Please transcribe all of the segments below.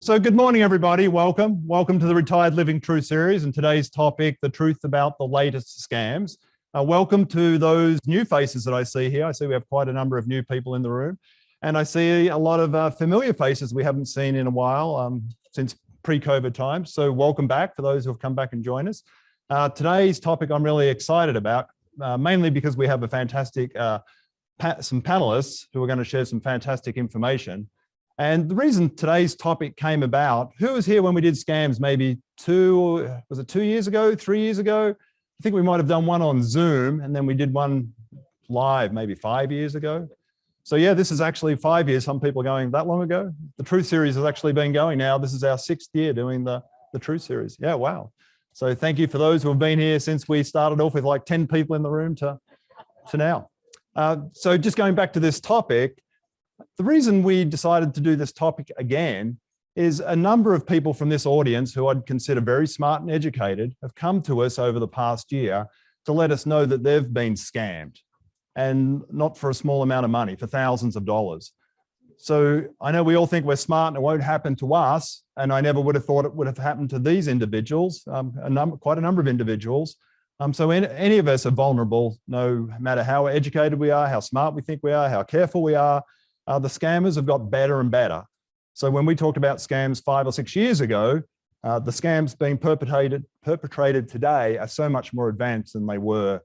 So good morning, everybody. Welcome. Welcome to the Retired Living Truth series. And today's topic, the truth about the latest scams. Welcome to those new faces that I see here. I see we have quite a number of new people in the room. And I see a lot of familiar faces we haven't seen in a while since pre-COVID times. So welcome back for those who have come back and joined us. Today's topic I'm really excited about, mainly because we have a fantastic, some panelists who are going to share some fantastic information. And the reason today's topic came about, who was here when we did scams maybe 2 years ago, 3 years ago? I think we might have done one on Zoom and then we did one live maybe 5 years ago. So yeah, this is actually 5 years. Some people are going, that long ago? The Truth series has actually been going now. This is our 6th year doing the Truth series. Yeah, wow. So thank you for those who have been here since we started off with like 10 people in the room to now. So just going back to this topic, the reason we decided to do this topic again is a number of people from this audience who I'd consider very smart and educated have come to us over the past year to let us know that they've been scammed, and not for a small amount of money, for thousands of dollars. So I know we all think we're smart and it won't happen to us, and I never would have thought it would have happened to these individuals, quite a number of individuals. So any of us are vulnerable, no matter how educated we are, how smart we think we are, how careful we are. The scammers have got better and better. So when we talked about scams 5 or 6 years ago, the scams being perpetrated today are so much more advanced than they were,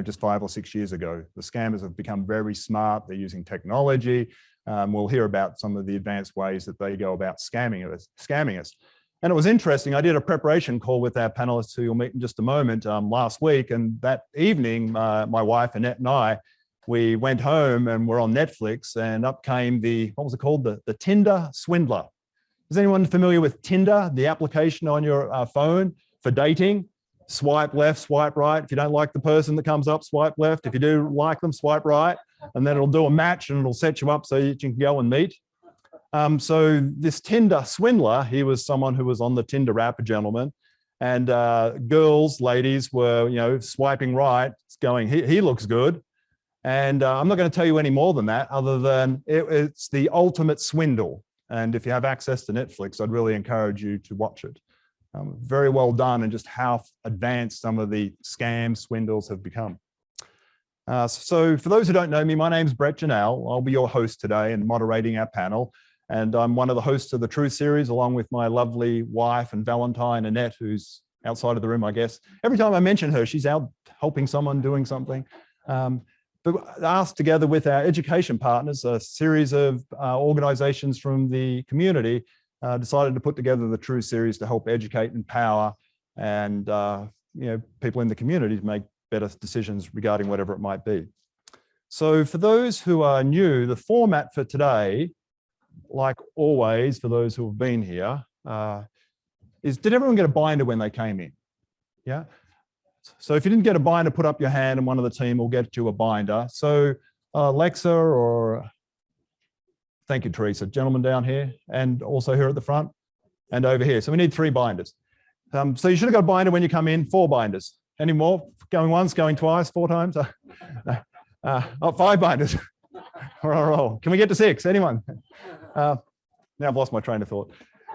just 5 or 6 years ago. The scammers have become very smart. They're using technology. We'll hear about some of the advanced ways that they go about scamming us. And it was interesting. I did a preparation call with our panelists who you'll meet in just a moment last week. And that evening, my wife, Annette, and I, we went home and we're on Netflix, and up came what was it called? The Tinder Swindler. Is anyone familiar with Tinder, the application on your phone for dating? Swipe left, swipe right. If you don't like the person that comes up, swipe left. If you do like them, swipe right. And then it'll do a match and it'll set you up so that you can go and meet. So this Tinder Swindler, he was someone who was on the Tinder app, a gentleman. And ladies were, swiping right, going, he looks good. And I'm not going to tell you any more than that, other than it's the ultimate swindle. And if you have access to Netflix, I'd really encourage you to watch it. Very well done, and just how advanced some of the scam swindles have become. So for those who don't know me, my name's Brett Janelle. I'll be your host today and moderating our panel. And I'm one of the hosts of the Truth series, along with my lovely wife and Valentine, Annette, who's outside of the room, I guess. Every time I mention her, she's out helping someone, doing something. But asked together with our education partners, a series of organizations from the community, decided to put together the Truth series to help educate, empower, and people in the community to make better decisions regarding whatever it might be. So for those who are new, the format for today, like always for those who have been here, is did everyone get a binder when they came in? Yeah. So if you didn't get a binder, put up your hand and one of the team will get you a binder. So Alexa, or thank you, Teresa, gentleman down here, and also here at the front and over here. So we need 3 binders. So you should have got a binder when you come in, 4 binders. Any more? Going once, going twice, 4 times? 5 binders. We're on a roll. Can we get to 6? Anyone? Now I've lost my train of thought.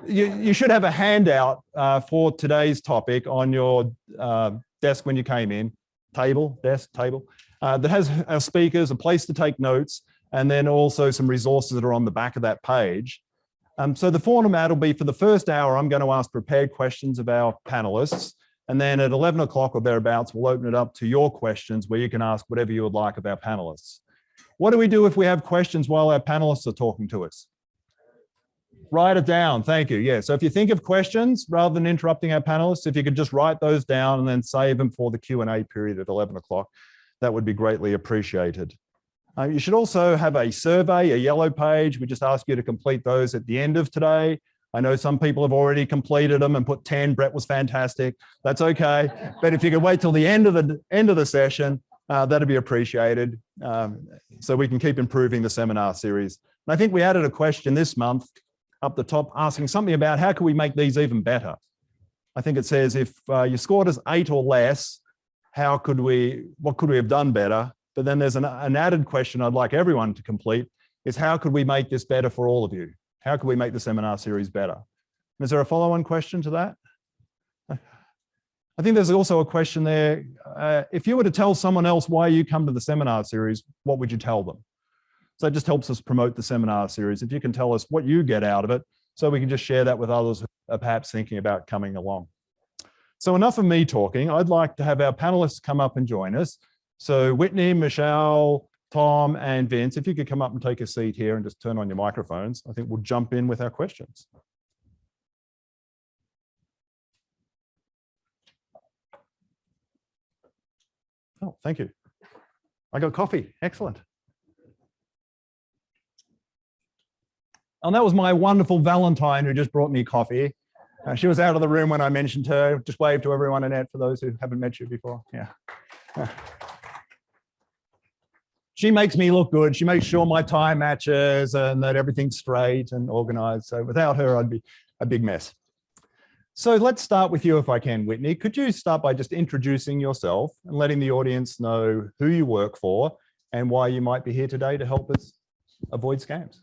You should have a handout for today's topic on your desk when you came in, table, that has our speakers, a place to take notes, and then also some resources that are on the back of that page. So the format will be, for the first hour, I'm going to ask prepared questions of our panelists. And then at 11 o'clock or thereabouts, we'll open it up to your questions where you can ask whatever you would like of our panelists. What do we do if we have questions while our panelists are talking to us? Write it down. Thank you. Yeah. So if you think of questions, rather than interrupting our panelists, if you could just write those down and then save them for the Q&A period at 11 o'clock, that would be greatly appreciated. You should also have a survey, a yellow page. We just ask you to complete those at the end of today. I know some people have already completed them and put 10. Brett was fantastic. That's okay. But if you could wait till the end of the session, that'd be appreciated. So we can keep improving the seminar series. And I think we added a question this month up the top asking something about how can we make these even better. I think it says if you scored as 8 or less, what could we have done better? But then there's an added question I'd like everyone to complete is how could we make this better for all of you? How could we make the seminar series better? Is there a follow-on question to that? I think there's also a question there. If you were to tell someone else why you come to the seminar series, what would you tell them? So it just helps us promote the seminar series. If you can tell us what you get out of it, so we can just share that with others who are perhaps thinking about coming along. So enough of me talking. I'd like to have our panelists come up and join us. So Whitney, Michelle, Tom, and Vince, if you could come up and take a seat here and just turn on your microphones, I think we'll jump in with our questions. Oh, thank you. I got coffee. Excellent. And that was my wonderful Valentine who just brought me coffee. She was out of the room when I mentioned her. Just wave to everyone, Annette, for those who haven't met you before. Yeah. She makes me look good. She makes sure my tie matches and that everything's straight and organized. So without her, I'd be a big mess. So let's start with you if I can, Whitney. Could you start by just introducing yourself and letting the audience know who you work for and why you might be here today to help us avoid scams?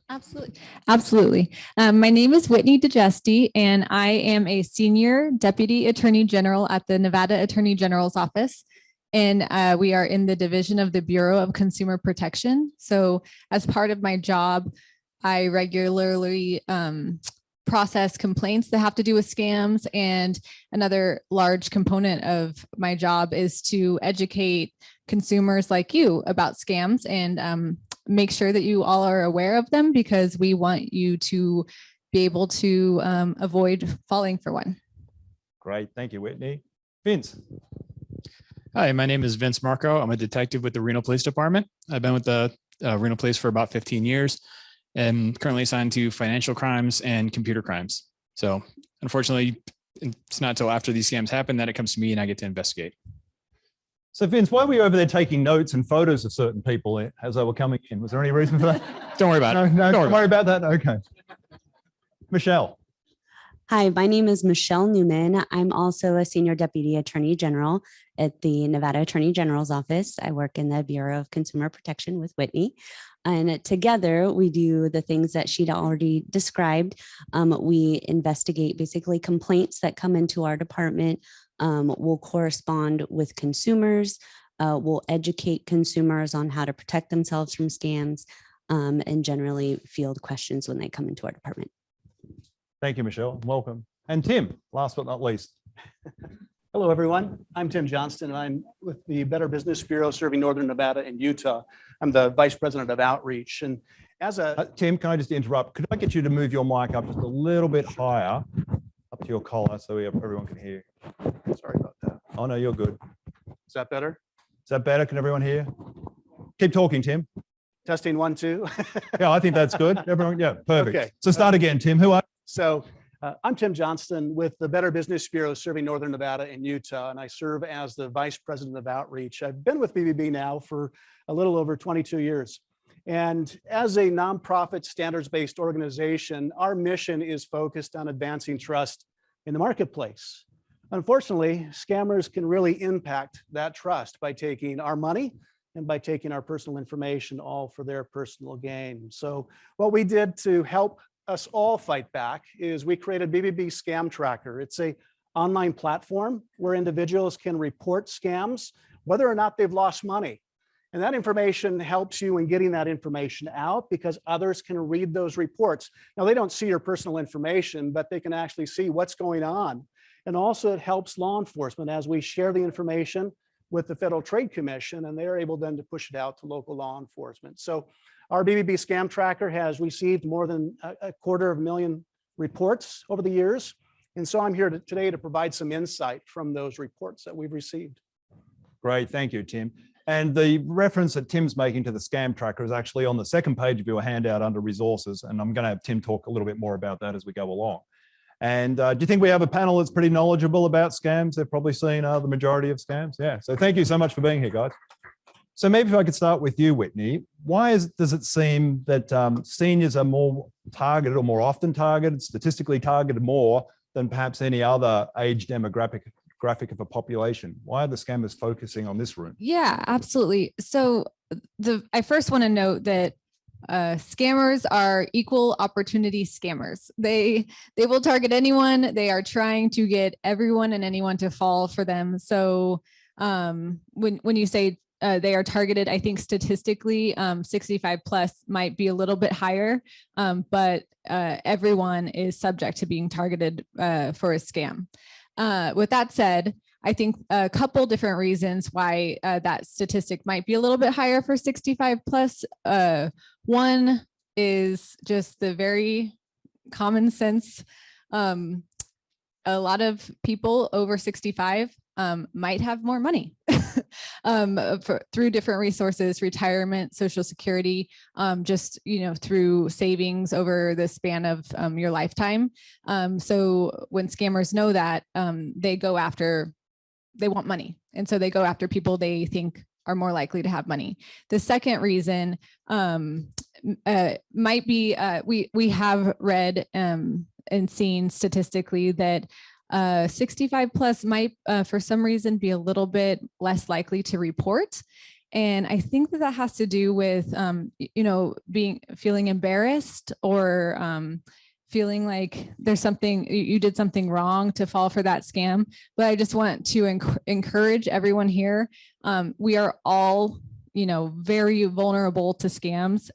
Absolutely. My name is Whitney Digesti, and I am a senior deputy attorney general at the Nevada Attorney General's office. And we are in the division of the Bureau of Consumer Protection. So as part of my job, I regularly process complaints that have to do with scams. And another large component of my job is to educate consumers like you about scams and make sure that you all are aware of them, because we want you to be able to avoid falling for one. Great. Thank you, Whitney. Vince. Hi, my name is Vince Marco. I'm a detective with the Reno Police Department. I've been with the Reno Police for about 15 years and currently assigned to financial crimes and computer crimes. So unfortunately, it's not until after these scams happen that it comes to me and I get to investigate. So Vince, why were you over there taking notes and photos of certain people as they were coming in? Was there any reason for that? Don't worry about it. No, don't worry about that. Okay. Michelle. Hi, my name is Michelle Newman. I'm also a senior deputy attorney general at the Nevada Attorney General's office. I work in the Bureau of Consumer Protection with Whitney. And together we do the things that she'd already described. We investigate basically complaints that come into our department. We'll correspond with consumers. We'll educate consumers on how to protect themselves from scams, and generally field questions when they come into our department. Thank you, Michelle. Welcome. And Tim, last but not least. Hello, everyone. I'm Tim Johnston, and I'm with the Better Business Bureau serving Northern Nevada and Utah. I'm the Vice President of Outreach. And as a Tim, can I just interrupt? Could I get you to move your mic up just a little bit higher up to your collar so everyone can hear you? Sorry about that. Oh, no, you're good. Is that better? Is that better? Can everyone hear? Keep talking, Tim. Testing 1, 2. Yeah, I think that's good. Everyone, yeah, perfect. Okay. So start again, Tim. Who are So I'm Tim Johnston with the Better Business Bureau serving Northern Nevada and Utah, and I serve as the Vice President of Outreach. I've been with BBB now for a little over 22 years. And as a nonprofit standards-based organization, our mission is focused on advancing trust in the marketplace. Unfortunately, scammers can really impact that trust by taking our money and by taking our personal information, all for their personal gain. So what we did to help us all fight back is we created Bbb Scam Tracker. It's an online platform where individuals can report scams, whether or not they've lost money. And that information helps you in getting that information out because others can read those reports. Now, they don't see your personal information, but they can actually see what's going on. And also it helps law enforcement as we share the information with the Federal Trade Commission, and they're able then to push it out to local law enforcement. So our Bbb Scam Tracker has received more than 250,000 reports over the years. And so I'm here today to provide some insight from those reports that we've received. Great, thank you, Tim. And the reference that Tim's making to the Scam Tracker is actually on the second page of your handout under resources. And I'm going to have Tim talk a little bit more about that as we go along. And do you think we have a panel that's pretty knowledgeable about scams? They've probably seen the majority of scams. Yeah, so thank you so much for being here, guys. So maybe if I could start with you, Whitney, why does it seem that seniors are more targeted or more often targeted, statistically targeted more than perhaps any other age demographic of a population? Why are the scammers focusing on this room? Yeah, absolutely. So I first want to note that Scammers are equal opportunity scammers. They will target anyone. They are trying to get everyone and anyone to fall for them. So when you say they are targeted, I think statistically 65 plus might be a little bit higher, but everyone is subject to being targeted for a scam. With that said, I think a couple different reasons why that statistic might be a little bit higher for 65 plus. One is just the very common sense. A lot of people over 65 might have more money through different resources, retirement, Social Security, just, through savings over the span of your lifetime. So when scammers know that, they want money. And so they go after people they think are more likely to have money. The second reason might be, we have read and seen statistically that 65 plus might, for some reason, be a little bit less likely to report. And I think that has to do with, feeling embarrassed or feeling like there's something, you did something wrong to fall for that scam. But I just want to encourage everyone here. We are all, very vulnerable to scams.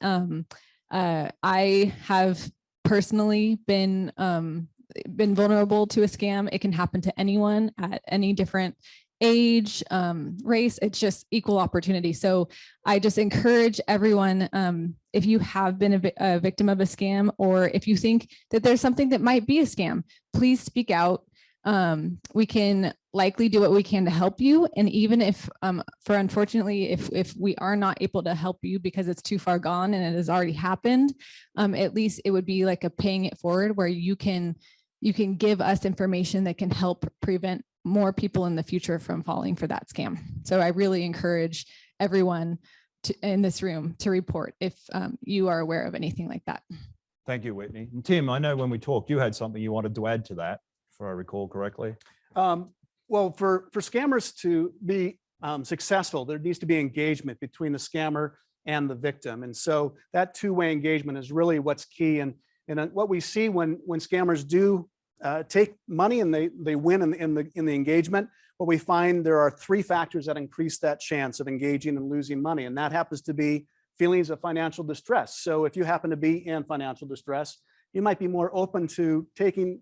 I have personally been vulnerable to a scam. It can happen to anyone at any different age, race. It's just equal opportunity. So I just encourage everyone, if you have been a victim of a scam, or if you think that there's something that might be a scam, please speak out. We can likely do what we can to help you. And even if, unfortunately, if we are not able to help you because it's too far gone and it has already happened, at least it would be like a paying it forward where you can give us information that can help prevent more people in the future from falling for that scam. So I really encourage everyone in this room to report if you are aware of anything like that. Thank you, Whitney. And Tim, I know when we talked, you had something you wanted to add to that, if I recall correctly. Well, for scammers to be successful, there needs to be engagement between the scammer and the victim. And so that two-way engagement is really what's key. And what we see when scammers do take money and they win in the engagement, what we find there are three factors that increase that chance of engaging and losing money. And that happens to be feelings of financial distress. So if you happen to be in financial distress, you might be more open to taking,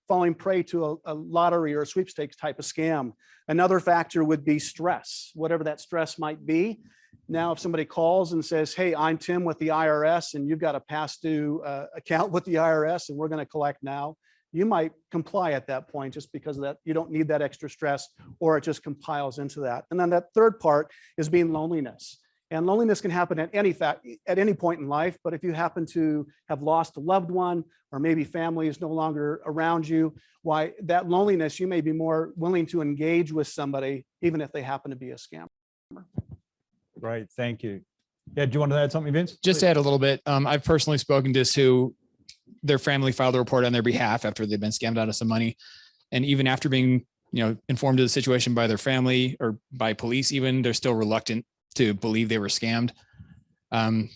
falling prey to a lottery or a sweepstakes type of scam. Another factor would be stress, whatever that stress might be. Now, if somebody calls and says, hey, I'm Tim with the IRS and you've got a past due account with the IRS and we're going to collect now, you might comply at that point just because of that. You don't need that extra stress, or it just compiles into that. And then that third part is being loneliness. And loneliness can happen at any point in life. But if you happen to have lost a loved one, or maybe family is no longer around you, why that loneliness, you may be more willing to engage with somebody, even if they happen to be a scammer. Great, thank you. Yeah, do you want to add something, Vince? Just to add a little bit. I've personally spoken to who their family filed a report on their behalf after they've been scammed out of some money. And even after being, informed of the situation by their family or by police, even, they're still reluctant to believe they were scammed.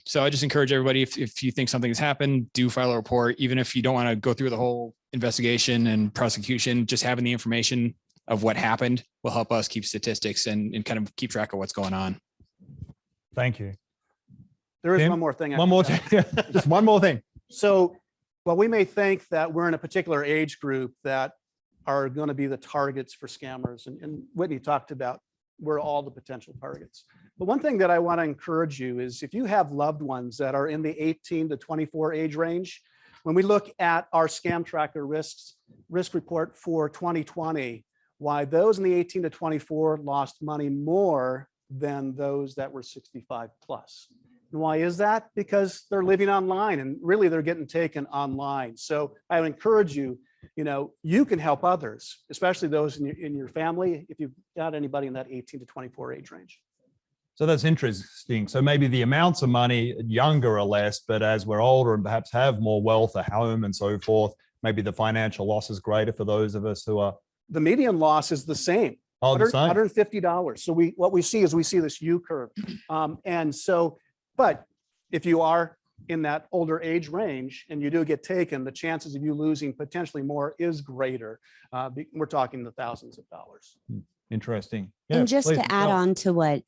So I just encourage everybody, if you think something has happened, do file a report. Even if you don't want to go through the whole investigation and prosecution, just having the information of what happened will help us keep statistics and kind of keep track of what's going on. Thank you. There is Tim? one more thing. One more thing. Just one more thing. So, well, we may think that we're in a particular age group that are going to be the targets for scammers. And Whitney talked about we're all the potential targets. But one thing that I want to encourage you is if you have loved ones that are in the 18 to 24 age range, when we look at our Scam Tracker risk report for 2020, why those in the 18 to 24 lost money more than those that were 65 plus. And why is that? Because they're living online and really they're getting taken online. So I would encourage you, you can help others, especially those in your family, if you've got anybody in that 18 to 24 age range. So that's interesting. So maybe the amounts of money younger are less, but as we're older and perhaps have more wealth, a home and so forth, maybe the financial loss is greater for those of us who are. The median loss is the same. Oh, the same. $150. So what we see is this U curve. And so, but if you are in that older age range and you do get taken, the chances of you losing potentially more is greater. We're talking the thousands of dollars. Interesting. And just please, to add Michelle. on to what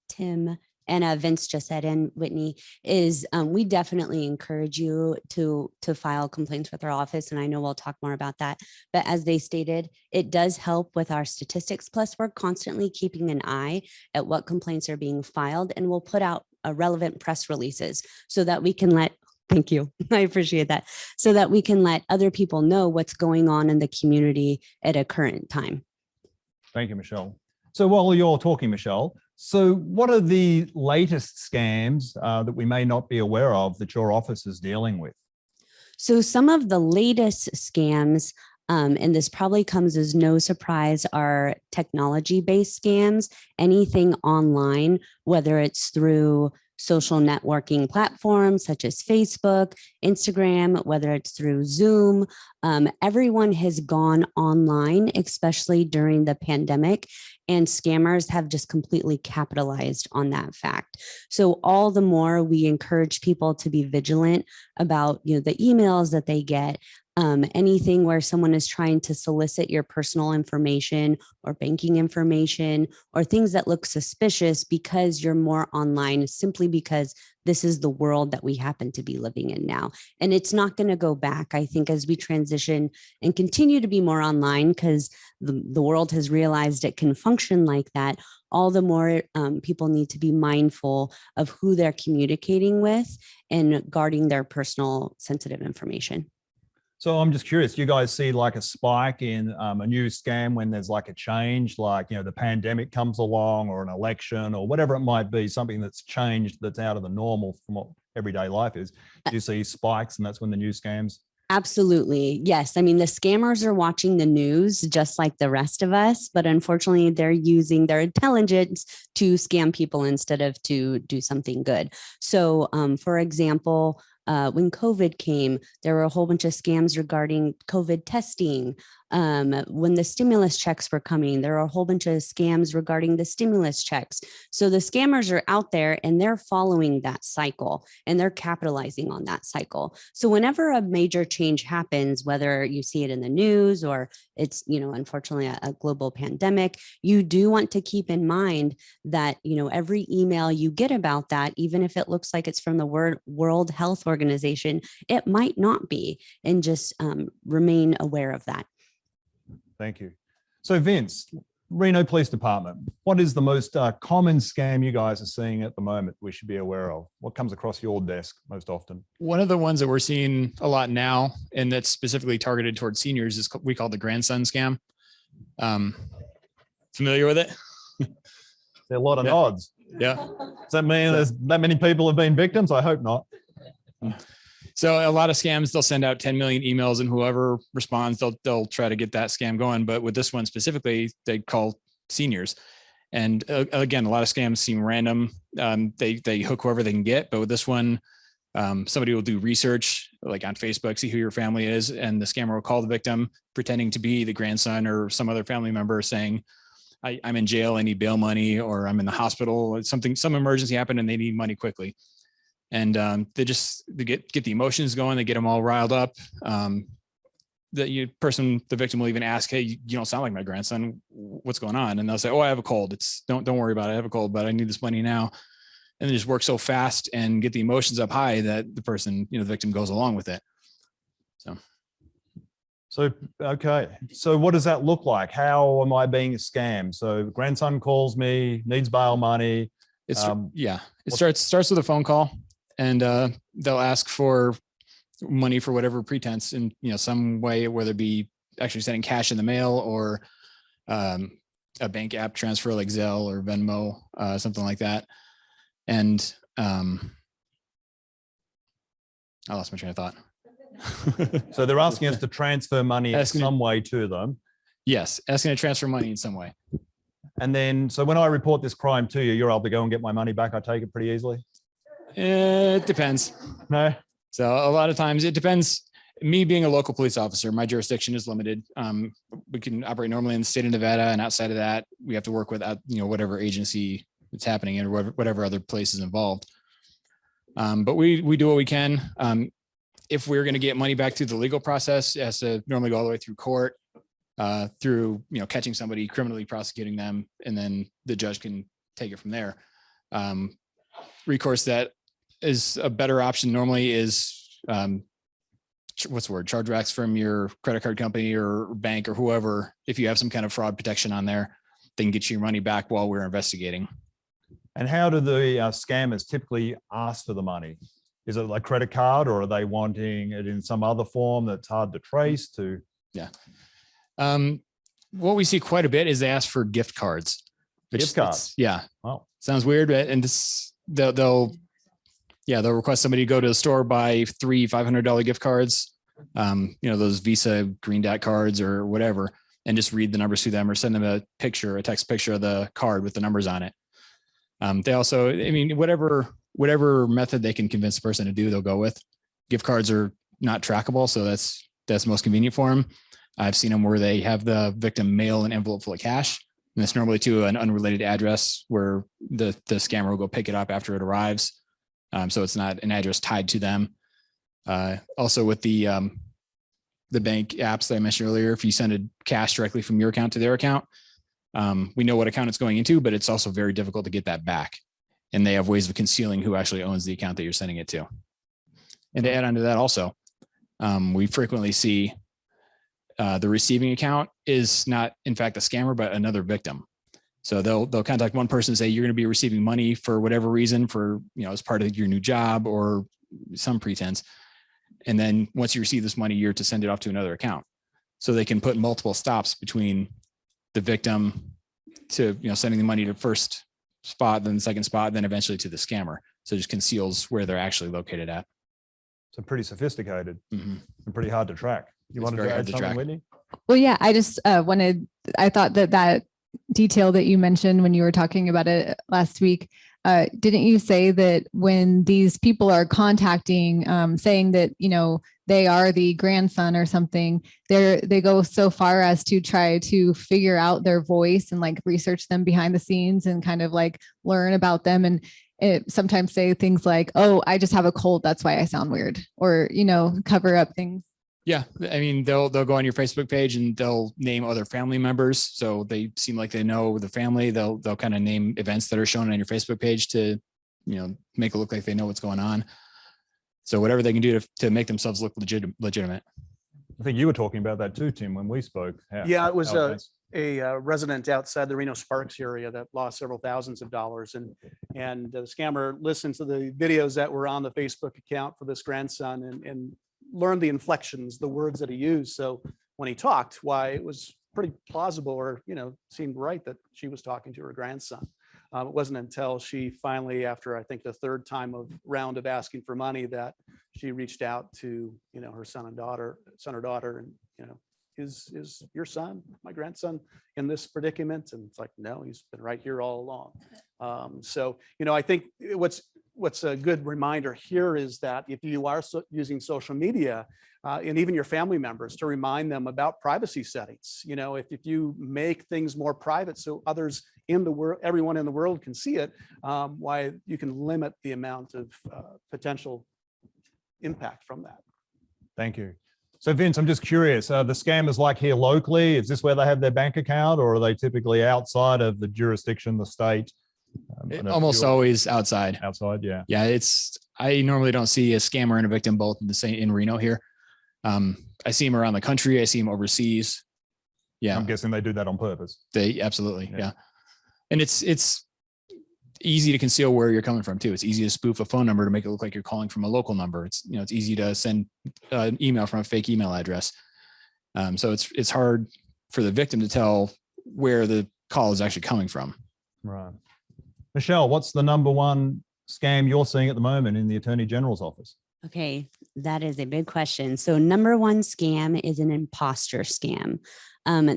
Tim and Vince just said, and Whitney, is we definitely encourage you to file complaints with our office. And I know we'll talk more about that. But as they stated, it does help with our statistics. Plus, we're constantly keeping an eye at what complaints are being filed, and we'll put out relevant press releases so that we can let, thank you, I appreciate that, so that we can let other people know what's going on in the community at a current time. Thank you, Michelle. So while you're talking, Michelle, so what are the latest scams that we may not be aware of that your office is dealing with? So some of the latest scams, and this probably comes as no surprise, are technology-based scams, anything online, whether it's through social networking platforms such as Facebook, Instagram, whether it's through Zoom. Everyone has gone online, especially during the pandemic, and scammers have just completely capitalized on that fact. So all the more we encourage people to be vigilant about, the emails that they get, anything where someone is trying to solicit your personal information or banking information or things that look suspicious because you're more online, simply because this is the world that we happen to be living in now. And it's not going to go back, I think, as we transition and continue to be more online, because the world has realized it can function like that. All the more people need to be mindful of who they're communicating with and guarding their personal sensitive information. So I'm just curious, do you guys see like a spike in a new scam when there's like a change, like, the pandemic comes along or an election or whatever it might be, something that's changed that's out of the normal from what everyday life is? Do you see spikes and that's when the new scams? Absolutely. Yes. I mean, the scammers are watching the news just like the rest of us, but unfortunately they're using their intelligence to scam people instead of to do something good. So for example, when COVID came, there were a whole bunch of scams regarding COVID testing. When the stimulus checks were coming, there were a whole bunch of scams regarding the stimulus checks. So the scammers are out there and they're following that cycle and they're capitalizing on that cycle. So whenever a major change happens, whether you see it in the news or it's, unfortunately a global pandemic, you do want to keep in mind that, every email you get about that, even if it looks like it's from the World Health Organization, it might not be, and just remain aware of that. Thank you. So Vince, Reno Police Department, what is the most common scam you guys are seeing at the moment we should be aware of? What comes across your desk most often? One of the ones that we're seeing a lot now, and that's specifically targeted towards seniors, is we call the grandson scam. Familiar with it? There are a lot of nods. Yeah. Does that mean there's that many people have been victims? I hope not. So a lot of scams, they'll send out 10 million emails, and whoever responds, they'll try to get that scam going. But with this one specifically, they call seniors. And again, a lot of scams seem random. They hook whoever they can get. But with this one, somebody will do research like on Facebook, see who your family is, and the scammer will call the victim pretending to be the grandson or some other family member, saying, I'm in jail, I need bail money, or I'm in the hospital, or some emergency happened and they need money quickly. And they get the emotions going, they get them all riled up. The victim will even ask, hey, you don't sound like my grandson, what's going on? And they'll say, oh, I have a cold. Don't worry about it, I have a cold, but I need this money now. And they just work so fast and get the emotions up high that the person, the victim, goes along with it. So, okay. So what does that look like? How am I being scammed? So grandson calls me, needs bail money. It starts with a phone call, and they'll ask for money for whatever pretense in some way, whether it be actually sending cash in the mail or a bank app transfer like Zelle or Venmo, something like that. And I lost my train of thought. So they're asking us to transfer money in some way to them. Yes, asking to transfer money in some way. And then, so when I report this crime to you, you're able to go and get my money back, I take it pretty easily? It depends. No? So a lot of times it depends. Me being a local police officer, my jurisdiction is limited. We can operate normally in the state of Nevada, and outside of that, we have to work with whatever agency it's happening in or whatever other place is involved. But we do what we can. If we're going to get money back through the legal process, it has to normally go all the way through court, through, catching somebody, criminally prosecuting them, and then the judge can take it from there. Recourse that is a better option normally is, chargebacks from your credit card company or bank or whoever. If you have some kind of fraud protection on there, they can get you your money back while we're investigating. And how do the scammers typically ask for the money? Is it like credit card, or are they wanting it in some other form that's hard to trace to? Yeah. What we see quite a bit is they ask for gift cards. Gift cards? Yeah. Wow. Sounds weird, but and this they'll request somebody to go to the store, buy 3 $500 gift cards, those Visa Green Dot cards or whatever, and just read the numbers to them, or send them a text picture of the card with the numbers on it. They also, whatever method they can convince the person to do, they'll go with. Gift cards are not trackable, so that's most convenient for them. I've seen them where they have the victim mail an envelope full of cash, and it's normally to an unrelated address where the scammer will go pick it up after it arrives. So it's not an address tied to them. Also with the bank apps that I mentioned earlier, if you send a cash directly from your account to their account, we know what account it's going into, but it's also very difficult to get that back. And they have ways of concealing who actually owns the account that you're sending it to. And to add on to that also, we frequently see the receiving account is not, in fact, a scammer, but another victim. So they'll contact one person and say, you're going to be receiving money for whatever reason, for, as part of your new job or some pretense. And then once you receive this money, you're to send it off to another account. So they can put multiple stops between the victim to, sending the money to first spot, then the second spot, then eventually to the scammer. So it just conceals where they're actually located at. So pretty sophisticated and pretty hard to track. You wanted to add something, Whitney? Well, yeah, I just I thought that detail that you mentioned when you were talking about it last week, didn't you say that when these people are contacting, saying that, they are the grandson or something, they go so far as to try to figure out their voice and like research them behind the scenes and kind of like learn about them, and sometimes say things like, oh, I just have a cold, that's why I sound weird, or, cover up things. Yeah. I mean, they'll go on your Facebook page and they'll name other family members. So they seem like they know the family. They'll kind of name events that are shown on your Facebook page to, make it look like they know what's going on. So whatever they can do to make themselves look legitimate. I think you were talking about that too, Tim, when we spoke. Yeah, it was a resident outside the Reno Sparks area that lost several thousands of dollars. And the scammer listened to the videos that were on the Facebook account for this grandson and learned the inflections, the words that he used. So when he talked, why it was pretty plausible, or, seemed right that she was talking to her grandson. It wasn't until she finally, after I think the third round of asking for money, that she reached out to, her son or daughter, and, is your son, my grandson, in this predicament? And it's like, no, he's been right here all along. So, I think what's a good reminder here is that if you are using social media, and even your family members, to remind them about privacy settings. If you make things more private so others in the world, everyone in the world can see it, why you can limit the amount of potential impact from that. Thank you. So Vince, I'm just curious, the scammers like here locally, is this where they have their bank account, or are they typically outside of the jurisdiction, the state? Almost always outside. Outside, yeah. Yeah, I normally don't see a scammer and a victim both in the same in Reno here. I see them around the country. I see them overseas. Yeah, I'm guessing they do that on purpose. They absolutely, yeah. And it's easy to conceal where you're coming from too. It's easy to spoof a phone number to make it look like you're calling from a local number. It's it's easy to send an email from a fake email address. So it's hard for the victim to tell where the call is actually coming from. Right. Michelle, what's the number one scam you're seeing at the moment in the Attorney General's office? Okay, that is a big question. So number one scam is an imposter scam.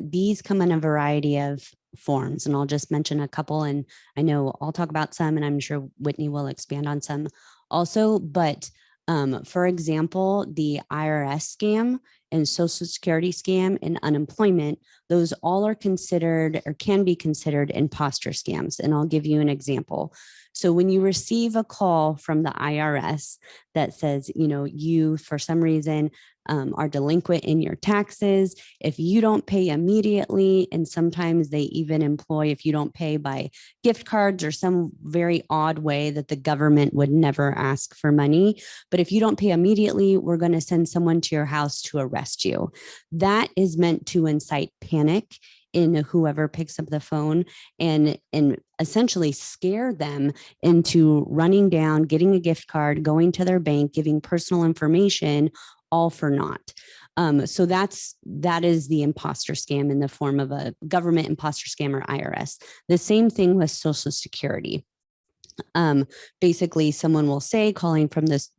These come in a variety of forms, and I'll just mention a couple, and I know I'll talk about some, and I'm sure Whitney will expand on some also, but For example, the IRS scam and Social Security scam and unemployment, those all are considered or can be considered imposter scams. And I'll give you an example. So when you receive a call from the IRS that says, you for some reason are delinquent in your taxes, if you don't pay immediately, and sometimes they even employ if you don't pay by gift cards or some very odd way that the government would never ask for money. But if you don't pay immediately, we're going to send someone to your house to arrest you. That is meant to incite panic in whoever picks up the phone and essentially scare them into running down, getting a gift card, going to their bank, giving personal information, all for naught. So that is the imposter scam in the form of a government imposter scam or IRS. The same thing with Social Security. Basically, someone will say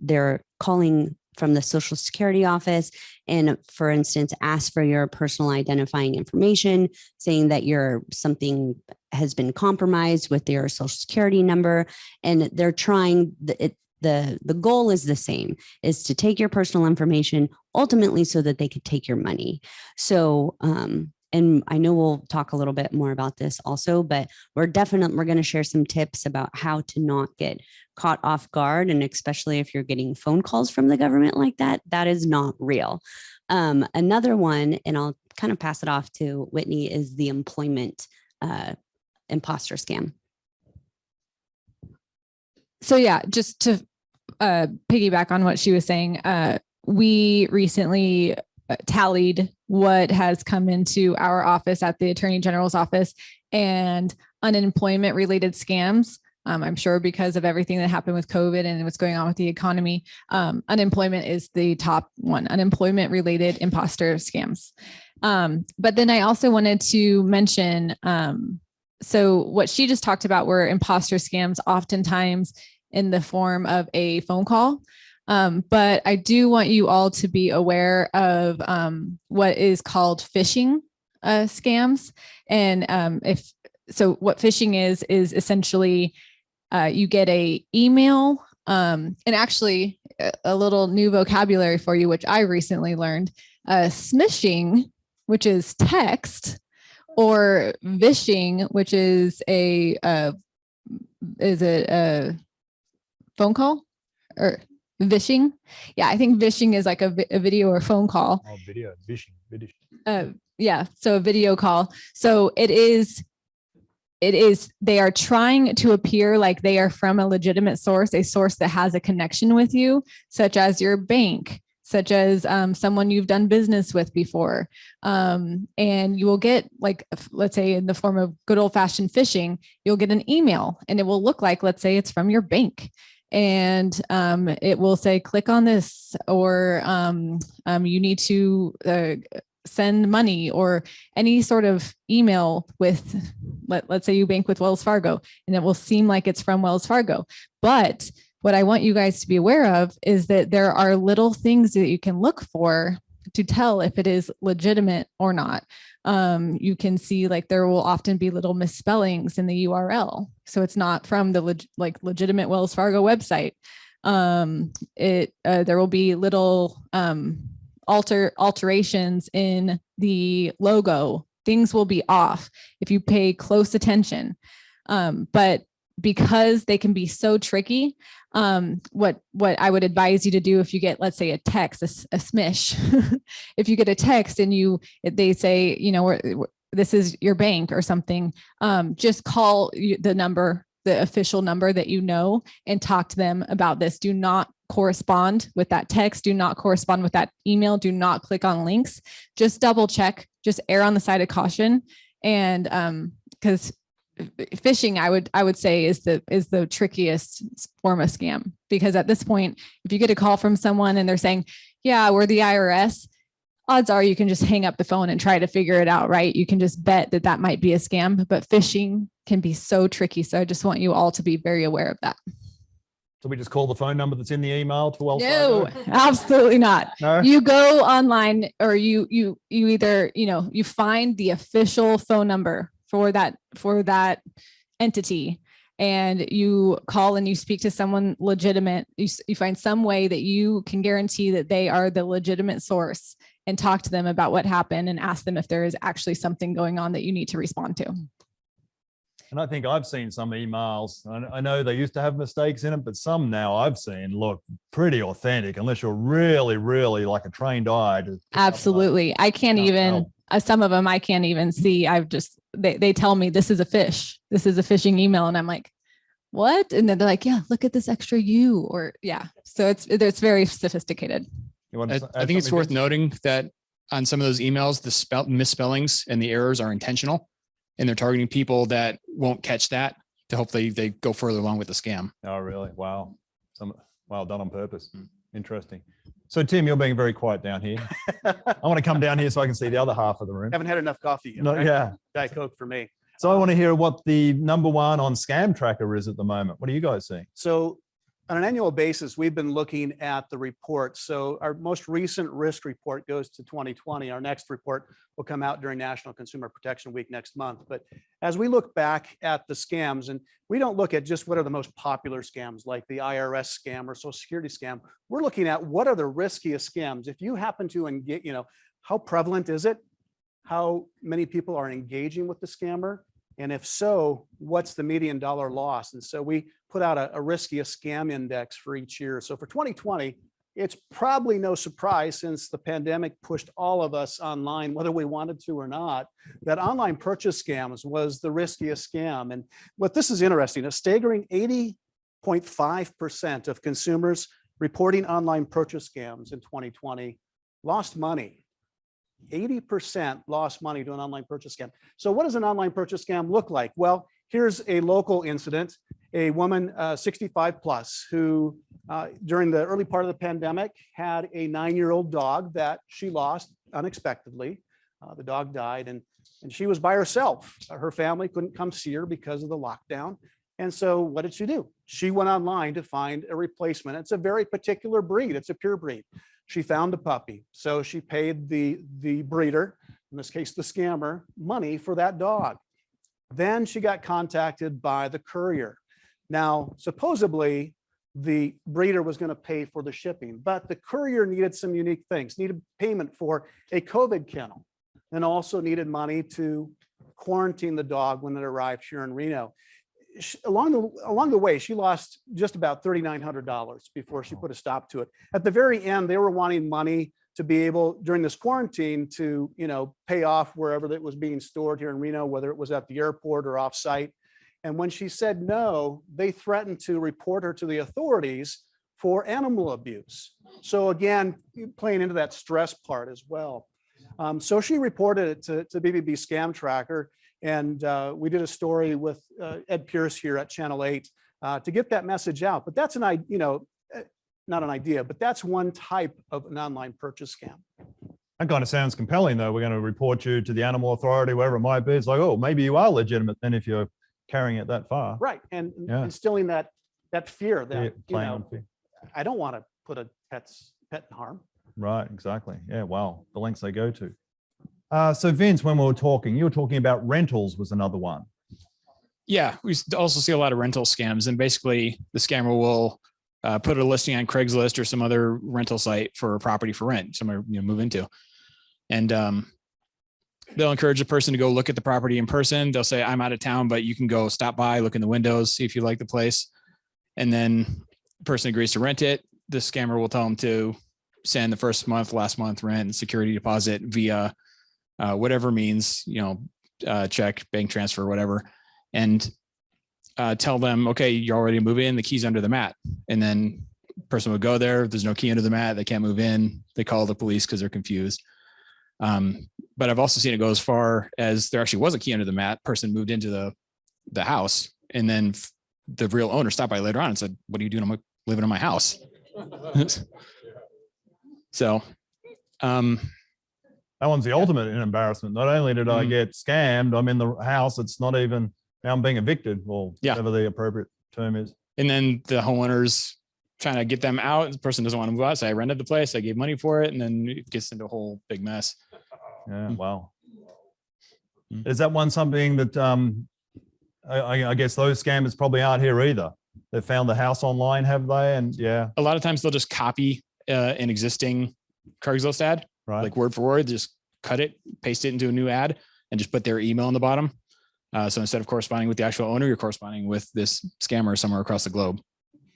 they're calling from the Social Security office and, for instance, ask for your personal identifying information, saying that something has been compromised with your Social Security number, and they're trying the goal is the same, is to take your personal information ultimately so that they could take your money. So, and I know we'll talk a little bit more about this also, but we're going to share some tips about how to not get caught off guard. And especially if you're getting phone calls from the government like that, that is not real. Another one, and I'll kind of pass it off to Whitney, is the employment imposter scam. So yeah, just to piggyback on what she was saying, we recently tallied what has come into our office at the Attorney General's office, and unemployment related scams. I'm sure because of everything that happened with COVID and what's going on with the economy, unemployment is the top one, unemployment related imposter scams. But then I also wanted to mention, so what she just talked about were imposter scams, oftentimes in the form of a phone call. But I do want you all to be aware of what is called phishing scams. And what phishing is essentially you get a email, and actually a little new vocabulary for you, which I recently learned, smishing, which is text, or vishing, which is a phone call, or vishing. Yeah, I think vishing is like a video or phone call. Oh, video, vishing. Yeah, so a video call. So it is, they are trying to appear like they are from a legitimate source, a source that has a connection with you, such as your bank, such as someone you've done business with before. And you will get, like, let's say in the form of good old fashioned phishing, you'll get an email and it will look like, let's say it's from your bank. And it will say, click on this, or you need to send money, or any sort of email with, let's say you bank with Wells Fargo, and it will seem like it's from Wells Fargo. But what I want you guys to be aware of is that there are little things that you can look for to tell if it is legitimate or not. You can see, like, there will often be little misspellings in the URL. So it's not from the legitimate Wells Fargo website. There will be little alterations in the logo. Things will be off if you pay close attention. But because they can be so tricky, what I would advise you to do if you get, let's say, a text, a smish, if you get a text and they say, this is your bank or something, just call the number, the official number that you know, and talk to them about this. Do not correspond with that text. Do not correspond with that email. Do not click on links. Just double check, just err on the side of caution. And because phishing, I would say, is the trickiest form of scam, because at this point, if you get a call from someone and they're saying, yeah, we're the IRS, odds are you can just hang up the phone and try to figure it out, right? You can just bet that might be a scam, but phishing can be so tricky. So I just want you all to be very aware of that. So we just call the phone number that's in the email to Wells Fargo? No, absolutely not. No? You go online, or you either, you find the official phone number for that entity, and you call and you speak to someone legitimate, you find some way that you can guarantee that they are the legitimate source, and talk to them about what happened and ask them if there is actually something going on that you need to respond to. And I think I've seen some emails. I know they used to have mistakes in it, but some now I've seen look pretty authentic, unless you're really, really like a trained eye. Absolutely. I can't even, some of them I can't even see. They tell me this is a fish. This is a phishing email. And I'm like, what? And then they're like, yeah, look at this extra U, or yeah. So it's very sophisticated. I think it's worth noting that on some of those emails, the misspellings and the errors are intentional, and they're targeting people that won't catch that to hopefully they go further along with the scam. Oh, really? Wow. Well done on purpose. Interesting. So Tim, you're being very quiet down here. I want to come down here so I can see the other half of the room. Haven't had enough coffee yet. No, right? yeah. Diet Coke for me. So I want to hear what the number one on Scam Tracker is at the moment. What are you guys seeing? So on an annual basis, we've been looking at the reports. So our most recent risk report goes to 2020. Our next report will come out during National Consumer Protection Week next month. But as we look back at the scams, and we don't look at just what are the most popular scams like the IRS scam or Social Security scam, we're looking at what are the riskiest scams. If you happen to engage, how prevalent is it? How many people are engaging with the scammer? And if so, what's the median dollar loss? And so we put out a riskiest scam index for each year. So for 2020, it's probably no surprise, since the pandemic pushed all of us online, whether we wanted to or not, that online purchase scams was the riskiest scam. And what this is interesting, a staggering 80.5% of consumers reporting online purchase scams in 2020 lost money. 80% lost money to an online purchase scam. So what does an online purchase scam look like? Well, here's a local incident. A woman 65 plus who during the early part of the pandemic had a 9-year-old dog that she lost unexpectedly. The dog died, and she was by herself. Her family couldn't come see her because of the lockdown. And so what did she do? She went online to find a replacement. It's a very particular breed. It's a pure breed. She found a puppy. So she paid the breeder, in this case, the scammer, money for that dog. Then she got contacted by the courier. Now, supposedly the breeder was going to pay for the shipping, but the courier needed some unique things, needed payment for a COVID kennel, and also needed money to quarantine the dog when it arrived here in Reno. Along the way, she lost just about $3,900 before she put a stop to it. At the very end, they were wanting money to be able, during this quarantine, to pay off wherever that was being stored here in Reno, whether it was at the airport or off-site. And when she said no, they threatened to report her to the authorities for animal abuse. So again, playing into that stress part as well. So she reported it to Bbb Scam Tracker. And we did a story with Ed Pierce here at Channel 8 to get that message out. But that's not an idea, but that's one type of an online purchase scam. That kind of sounds compelling, though. We're going to report you to the animal authority, wherever it might be. It's like, oh, maybe you are legitimate then if you're carrying it that far. Right. And instilling that fear that, fear. I don't want to put a pet in harm. Right. Exactly. Yeah. Wow. The lengths they go to. So Vince, when we were talking, you were talking about rentals was another one. Yeah, we also see a lot of rental scams, and basically the scammer will put a listing on Craigslist or some other rental site for a property for rent, somewhere move into, and they'll encourage the person to go look at the property in person. They'll say, "I'm out of town, but you can go stop by, look in the windows, see if you like the place," and then the person agrees to rent it. The scammer will tell them to send the first month, last month rent, security deposit via whatever means, check, bank transfer, whatever, and tell them, okay, you're already moving in, the key's under the mat. And then the person would go there. There's no key under the mat. They can't move in. They call the police because they're confused. But I've also seen it go as far as there actually was a key under the mat. Person moved into the house, and then the real owner stopped by later on and said, "What are you doing? I'm living in my house." So, that one's the ultimate in embarrassment. Not only did I get scammed, I'm in the house. It's not even, now I'm being evicted, or whatever the appropriate term is. And then the homeowner's trying to get them out. The person doesn't want to move out. So I rented the place, I gave money for it, and then it gets into a whole big mess. Yeah, wow. Is that one something that I guess those scammers probably aren't here either. They found the house online, have they? And yeah, A lot of times they'll just copy an existing Craigslist ad, right. like word for word, just cut it, paste it into a new ad, and just put their email on the bottom. So instead of corresponding with the actual owner, you're corresponding with this scammer somewhere across the globe.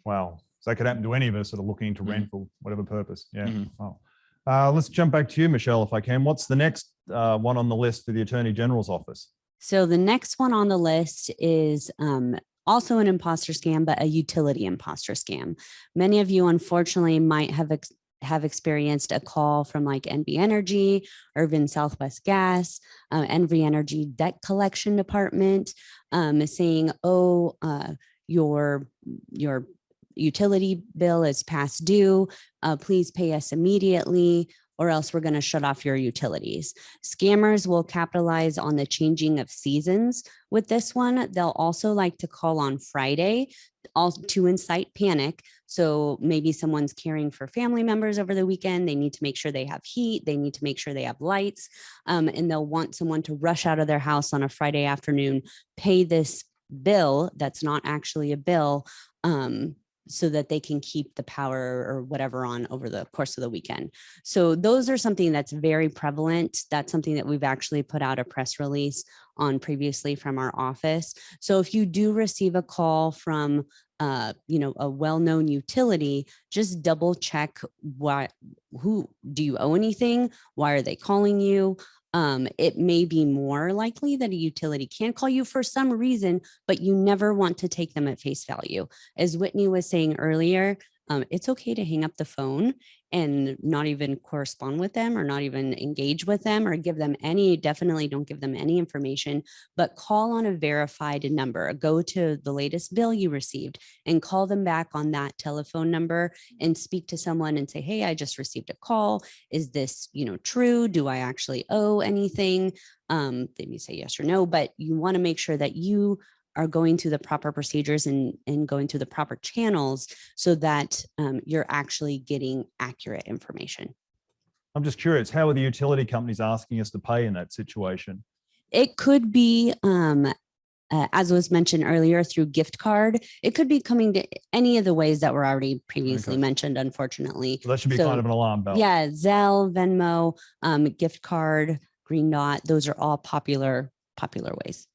Wow. So that could happen to any of us that are looking to rent for whatever purpose. Yeah. Mhm. Wow. Let's jump back to you, Michelle, if I can. What's the next one on the list for the Attorney General's office? So the next one on the list is also an imposter scam, but a utility imposter scam. Many of you, unfortunately, might have experienced a call from like NB Energy or even Southwest Gas, NV Energy debt collection department, saying, "Oh, your utility bill is past due. Please pay us immediately, or else we're going to shut off your utilities." Scammers will capitalize on the changing of seasons with this one. They'll also like to call on Friday to incite panic. So maybe someone's caring for family members over the weekend. They need to make sure they have heat. They need to make sure they have lights. And they'll want someone to rush out of their house on a Friday afternoon, pay this bill that's not actually a bill, so that they can keep the power or whatever on over the course of the weekend. So those are something that's very prevalent. That's something that we've actually put out a press release on previously from our office. So if you do receive a call from a well-known utility, just double check who do you owe anything? Why are they calling you? It may be more likely that a utility can call you for some reason, but you never want to take them at face value. As Whitney was saying earlier, it's okay to hang up the phone and not even correspond with them or not even engage with them or definitely don't give them any information, but call on a verified number. Go to the latest bill you received and call them back on that telephone number and speak to someone and say, "Hey, I just received a call. Is this, true? Do I actually owe anything?" They may say yes or no, but you want to make sure that you are going through the proper procedures and going through the proper channels so that you're actually getting accurate information. I'm just curious, how are the utility companies asking us to pay in that situation? It could be, as was mentioned earlier, through gift card. It could be coming to any of the ways that were already previously mentioned, unfortunately. So that should be kind of an alarm bell. Yeah, Zelle, Venmo, gift card, Green Dot, those are all popular ways.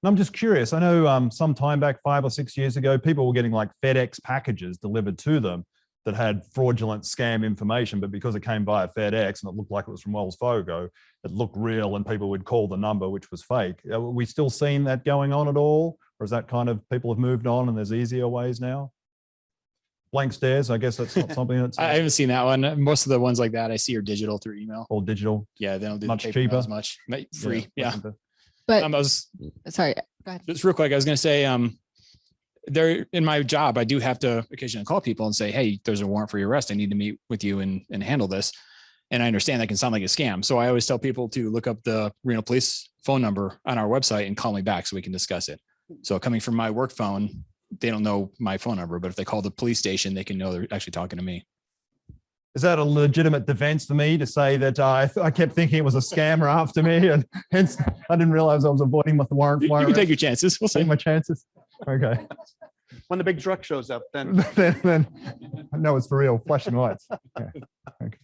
And I'm just curious, I know some time back, 5 or 6 years ago, people were getting like FedEx packages delivered to them that had fraudulent scam information, but because it came via FedEx and it looked like it was from Wells Fargo, it looked real and people would call the number, which was fake. Are we still seeing that going on at all? Or is that kind of, people have moved on and there's easier ways now? Blank stares, I guess that's not something that's... I haven't seen that one. Most of the ones like that I see are digital through email. All digital. Yeah, they don't do much the paper cheaper. as much. Free. Yeah. But I was sorry, go ahead. just real quick. I was going to say, there in my job, I do have to occasionally call people and say, "Hey, there's a warrant for your arrest. I need to meet with you and handle this." And I understand that can sound like a scam. So I always tell people to look up the Reno Police phone number on our website and call me back so we can discuss it. So coming from my work phone, they don't know my phone number, but if they call the police station, they can know they're actually talking to me. Is that a legitimate defense for me to say that I kept thinking it was a scammer after me, and hence I didn't realize I was avoiding with the warrant? You can take your chances. We'll see. Take my chances. Okay. When the big truck shows up, then then I know it's for real. Flashing lights. Yeah. Okay.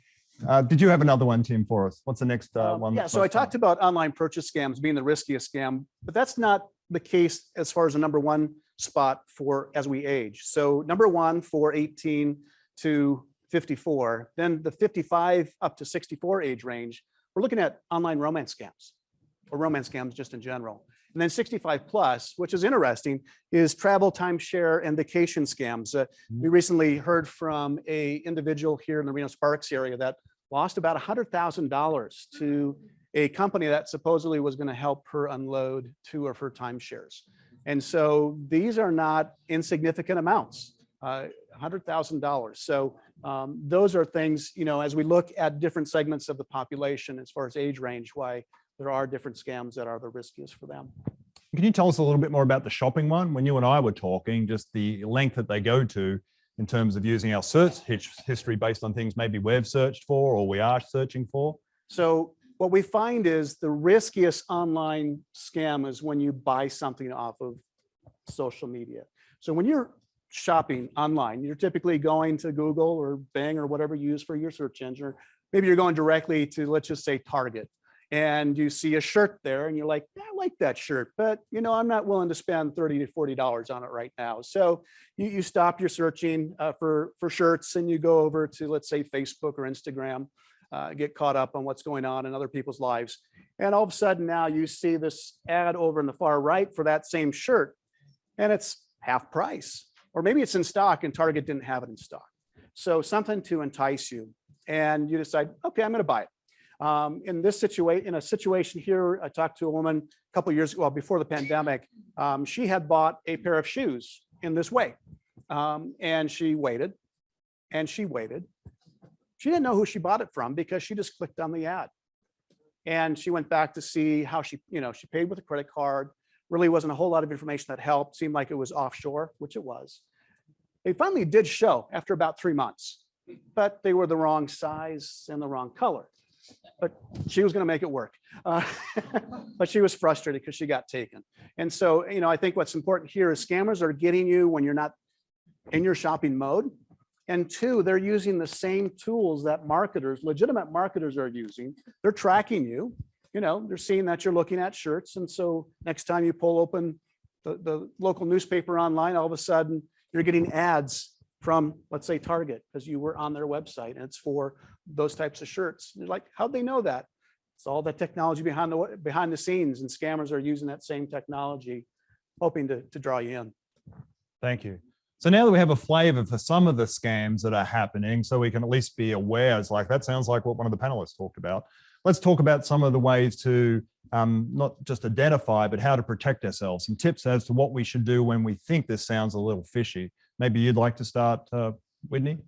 Did you have another one, Tim, for us? What's the next one? Yeah, so I talked about online purchase scams being the riskiest scam, but that's not the case as far as the number one spot for as we age. So number one for 18 to 54, then the 55 up to 64 age range, we're looking at online romance scams or romance scams just in general. And then 65 plus, which is interesting, is travel, timeshare, and vacation scams. We recently heard from a individual here in the Reno Sparks area that lost about $100,000 to a company that supposedly was going to help her unload 2 of her timeshares. And so these are not insignificant amounts, $100,000. So those are things, as we look at different segments of the population as far as age range, why there are different scams that are the riskiest for them. Can you tell us a little bit more about the shopping one? When you and I were talking, just the length that they go to in terms of using our search history based on things maybe we've searched for or we are searching for? So what we find is the riskiest online scam is when you buy something off of social media. So when you're shopping online, you're typically going to Google or Bing or whatever you use for your search engine, or maybe you're going directly to, let's just say, Target, and you see a shirt there and you're like, I like that shirt, but I'm not willing to spend $30 to $40 on it right now. So you stop your searching for shirts and you go over to, let's say, Facebook or Instagram, get caught up on what's going on in other people's lives. And all of a sudden now you see this ad over in the far right for that same shirt, and it's half price, or maybe it's in stock and Target didn't have it in stock. So something to entice you, and you decide, okay, I'm going to buy it. In a situation here, I talked to a woman a couple of years ago, well, before the pandemic. She had bought a pair of shoes in this way, and she waited and she waited. She didn't know who she bought it from because she just clicked on the ad, and she went back to see how she paid with a credit card. Really wasn't a whole lot of information that helped. Seemed like it was offshore, which it was. They finally did show after about 3 months, but they were the wrong size and the wrong color. But she was going to make it work. But she was frustrated because she got taken. And so, I think what's important here is scammers are getting you when you're not in your shopping mode. And two, they're using the same tools that legitimate marketers are using. They're tracking you. They're seeing that you're looking at shirts. And so next time you pull open the local newspaper online, all of a sudden you're getting ads from, let's say, Target, because you were on their website and it's for those types of shirts. You're like, how'd they know that? It's all the technology behind the scenes, and scammers are using that same technology, hoping to draw you in. Thank you. So now that we have a flavor for some of the scams that are happening, so we can at least be aware, it's like, that sounds like what one of the panelists talked about. Let's talk about some of the ways to not just identify, but how to protect ourselves. Some tips as to what we should do when we think this sounds a little fishy. Maybe you'd like to start, Whitney?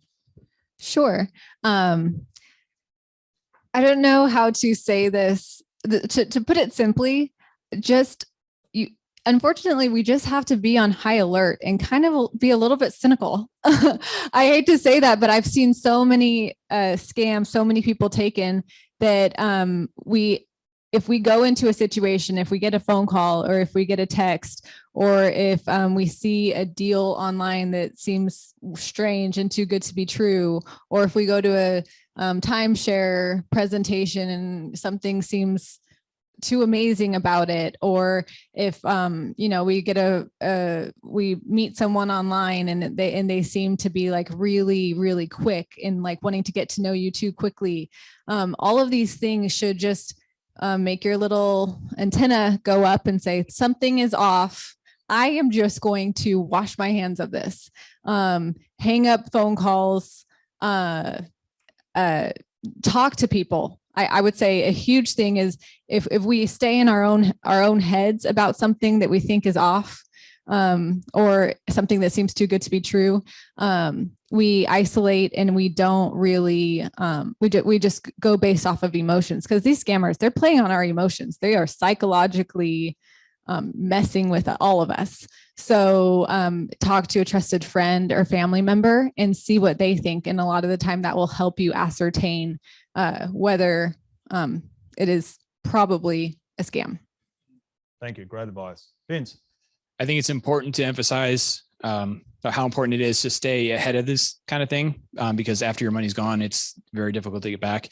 Sure. I don't know how to say this. To put it simply, unfortunately, we just have to be on high alert and kind of be a little bit cynical. I hate to say that, but I've seen so many scams, so many people taken, that if we go into a situation, if we get a phone call or if we get a text, or if we see a deal online that seems strange and too good to be true, or if we go to a timeshare presentation and something seems too amazing about it, or if we meet someone online and they seem to be like really, really quick and like wanting to get to know you too quickly, all of these things should just make your little antenna go up and say, something is off. I am just going to wash my hands of this. Hang up phone calls, talk to people. I would say a huge thing is if we stay in our own heads about something that we think is off, or something that seems too good to be true, we isolate and we don't really, we just go based off of emotions, because these scammers, they're playing on our emotions. They are psychologically messing with all of us. So talk to a trusted friend or family member and see what they think. And a lot of the time that will help you ascertain whether it is probably a scam. Thank you. Great advice. Vince? I think it's important to emphasize how important it is to stay ahead of this kind of thing, because after your money's gone, it's very difficult to get back.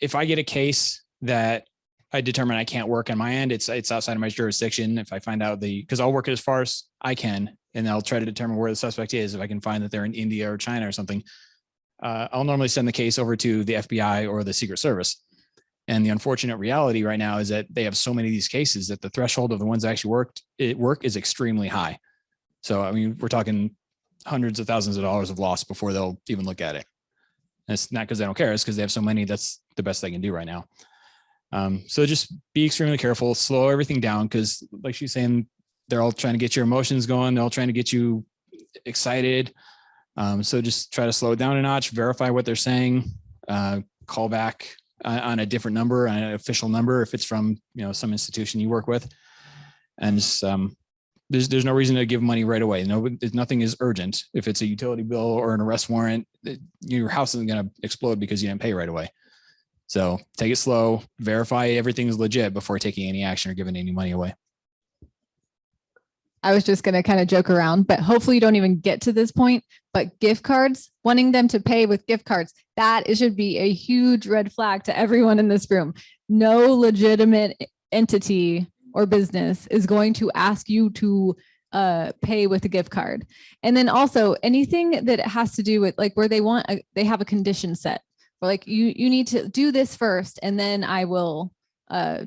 If I get a case that I determine I can't work on my end, it's outside of my jurisdiction. If I find out because I'll work it as far as I can, and I'll try to determine where the suspect is. If I can find that they're in India or China or something, I'll normally send the case over to the FBI or the Secret Service. And the unfortunate reality right now is that they have so many of these cases that the threshold of the ones that actually work is extremely high. So, I mean, we're talking hundreds of thousands of dollars of loss before they'll even look at it. And it's not because they don't care. It's because they have so many. That's the best they can do right now. So just be extremely careful, slow everything down, because like she's saying, they're all trying to get your emotions going. They're all trying to get you excited. So just try to slow it down a notch, verify what they're saying, call back on a different number, on an official number, if it's from, some institution you work with. And just, there's no reason to give money right away. Nothing is urgent. If it's a utility bill or an arrest warrant, your house isn't going to explode because you didn't pay right away. So take it slow, verify everything's legit before taking any action or giving any money away. I was just going to kind of joke around, but hopefully you don't even get to this point. But gift cards, wanting them to pay with gift cards, that should be a huge red flag to everyone in this room. No legitimate entity or business is going to ask you to pay with a gift card. And then also anything that has to do with like where they have a condition set, or like you need to do this first and then I will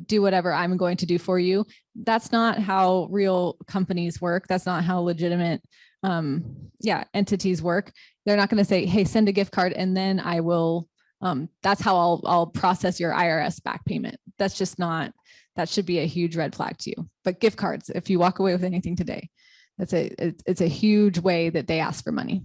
do whatever I'm going to do for you. That's not how real companies work. That's not how legitimate entities work. They're not going to say, hey, send a gift card and then I will, that's how I'll process your IRS back payment. That's just not, that should be a huge red flag to you. But gift cards, if you walk away with anything today, it's a huge way that they ask for money.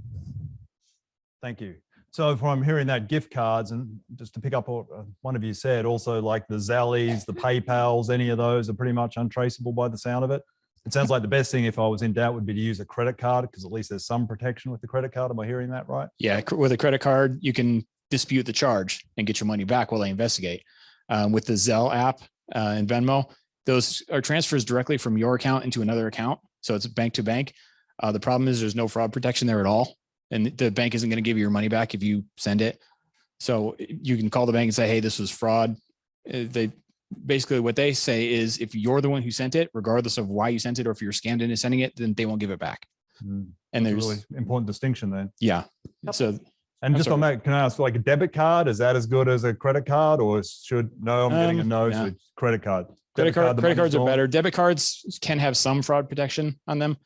Thank you. So if I'm hearing that, gift cards, and just to pick up what one of you said, also like the Zallies, the PayPals, any of those are pretty much untraceable by the sound of it. It sounds like the best thing if I was in doubt would be to use a credit card, because at least there's some protection with the credit card. Am I hearing that right? Yeah, with a credit card, you can dispute the charge and get your money back while they investigate. With the Zelle app and Venmo, those are transfers directly from your account into another account. So it's bank to bank. The problem is there's no fraud protection there at all. And the bank isn't going to give you your money back if you send it. So you can call the bank and say, hey, this was fraud. They basically what they say is if you're the one who sent it, regardless of why you sent it, or if you're scammed into sending it, then they won't give it back. And And there's a there's really important distinction there. yeah. So And just on that, can I ask, like a debit card, is that as good as a credit card, or I'm getting a no, so it's credit card. Credit cards are better. Debit cards can have some fraud protection on them.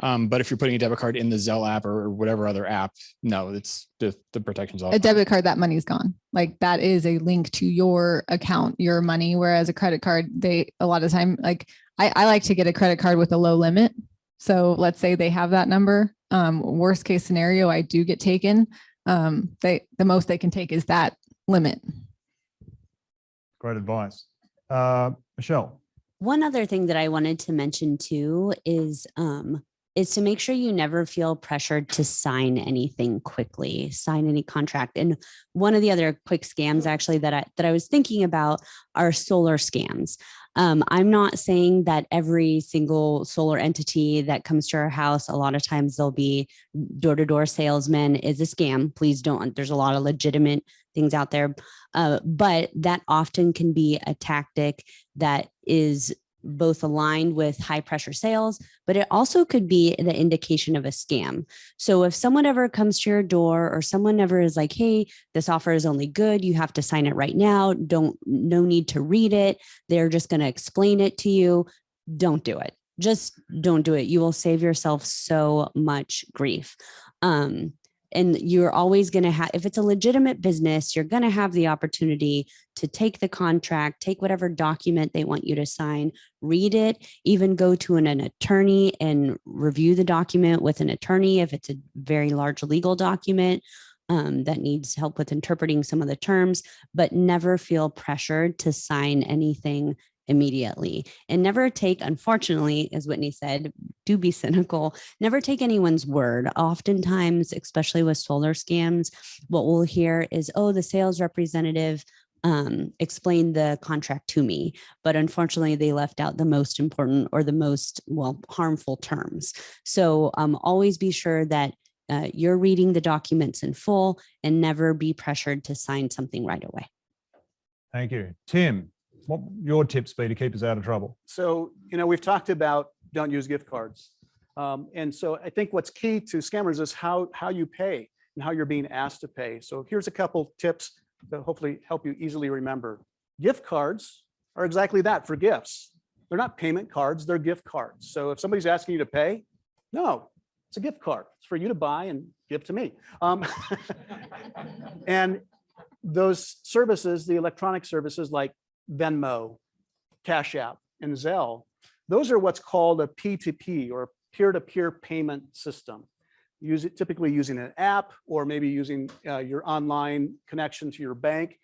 But if you're putting a debit card in the Zelle app or whatever other app, no, it's the protection's off. A debit card, that money's gone. Like that is a link to your account, your money. Whereas a credit card, they a lot of time, like I like to get a credit card with a low limit. So let's say they have that number. Worst case scenario, I do get taken. The most they can take is that limit. Great advice. Michelle. One other thing that I wanted to mention too is to make sure you never feel pressured to sign anything quickly, sign any contract. And one of the other quick scams actually that I was thinking about are solar scams. I'm not saying that every single solar entity that comes to our house, a lot of times they'll be door-to-door salesman is a scam. Please don't. There's a lot of legitimate things out there. But that often can be a tactic that is both aligned with high pressure sales, but it also could be the indication of a scam. So if someone ever comes to your door or someone ever is like, hey, this offer is only good, you have to sign it right now. No need to read it. They're just going to explain it to you. Don't do it. Just don't do it. You will save yourself so much grief. And you're always going to have, if it's a legitimate business, you're going to have the opportunity to take the contract, take whatever document they want you to sign, read it, even go to an attorney and review the document with an attorney if it's a very large legal document that needs help with interpreting some of the terms, but never feel pressured to sign anything immediately. And never take, unfortunately, as Whitney said, do be cynical, never take anyone's word. Oftentimes, especially with solar scams, what we'll hear is, oh, the sales representative explained the contract to me, but unfortunately they left out the most important or the most, harmful terms. So always be sure that you're reading the documents in full and never be pressured to sign something right away. Thank you. Tim, what your tips be to keep us out of trouble? So, we've talked about don't use gift cards. And so I think what's key to scammers is how you pay and how you're being asked to pay. So here's a couple tips that hopefully help you easily remember. Gift cards are exactly that, for gifts. They're not payment cards, they're gift cards. So if somebody's asking you to pay, no, it's a gift card. It's for you to buy and give to me. And those services, the electronic services like Venmo, Cash App, and Zelle, those are what's called a P2P or peer-to-peer payment system. Typically using an app or maybe using your online connection to your bank.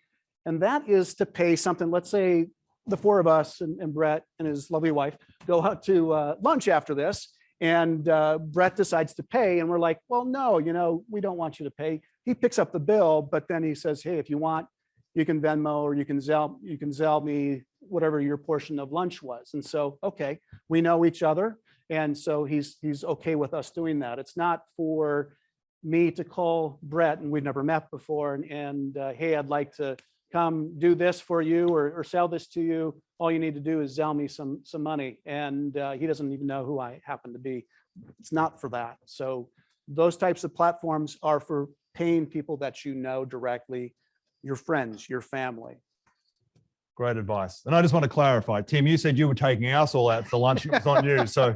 And that is to pay something. Let's say the four of us and Brett and his lovely wife go out to lunch after this, and Brett decides to pay, and we're like, well, no, we don't want you to pay. He picks up the bill, but then he says, hey, if you want, you can Venmo or you can Zelle me whatever your portion of lunch was. And so, okay, we know each other. And so he's okay with us doing that. It's not for me to call Brett, and we've never met before, and hey, I'd like to come do this for you or sell this to you. All you need to do is Zelle me some money. And he doesn't even know who I happen to be. It's not for that. So those types of platforms are for paying people that you know directly, your friends, your family. Great advice. And I just want to clarify, Tim, you said you were taking us all out for lunch. It was on you. So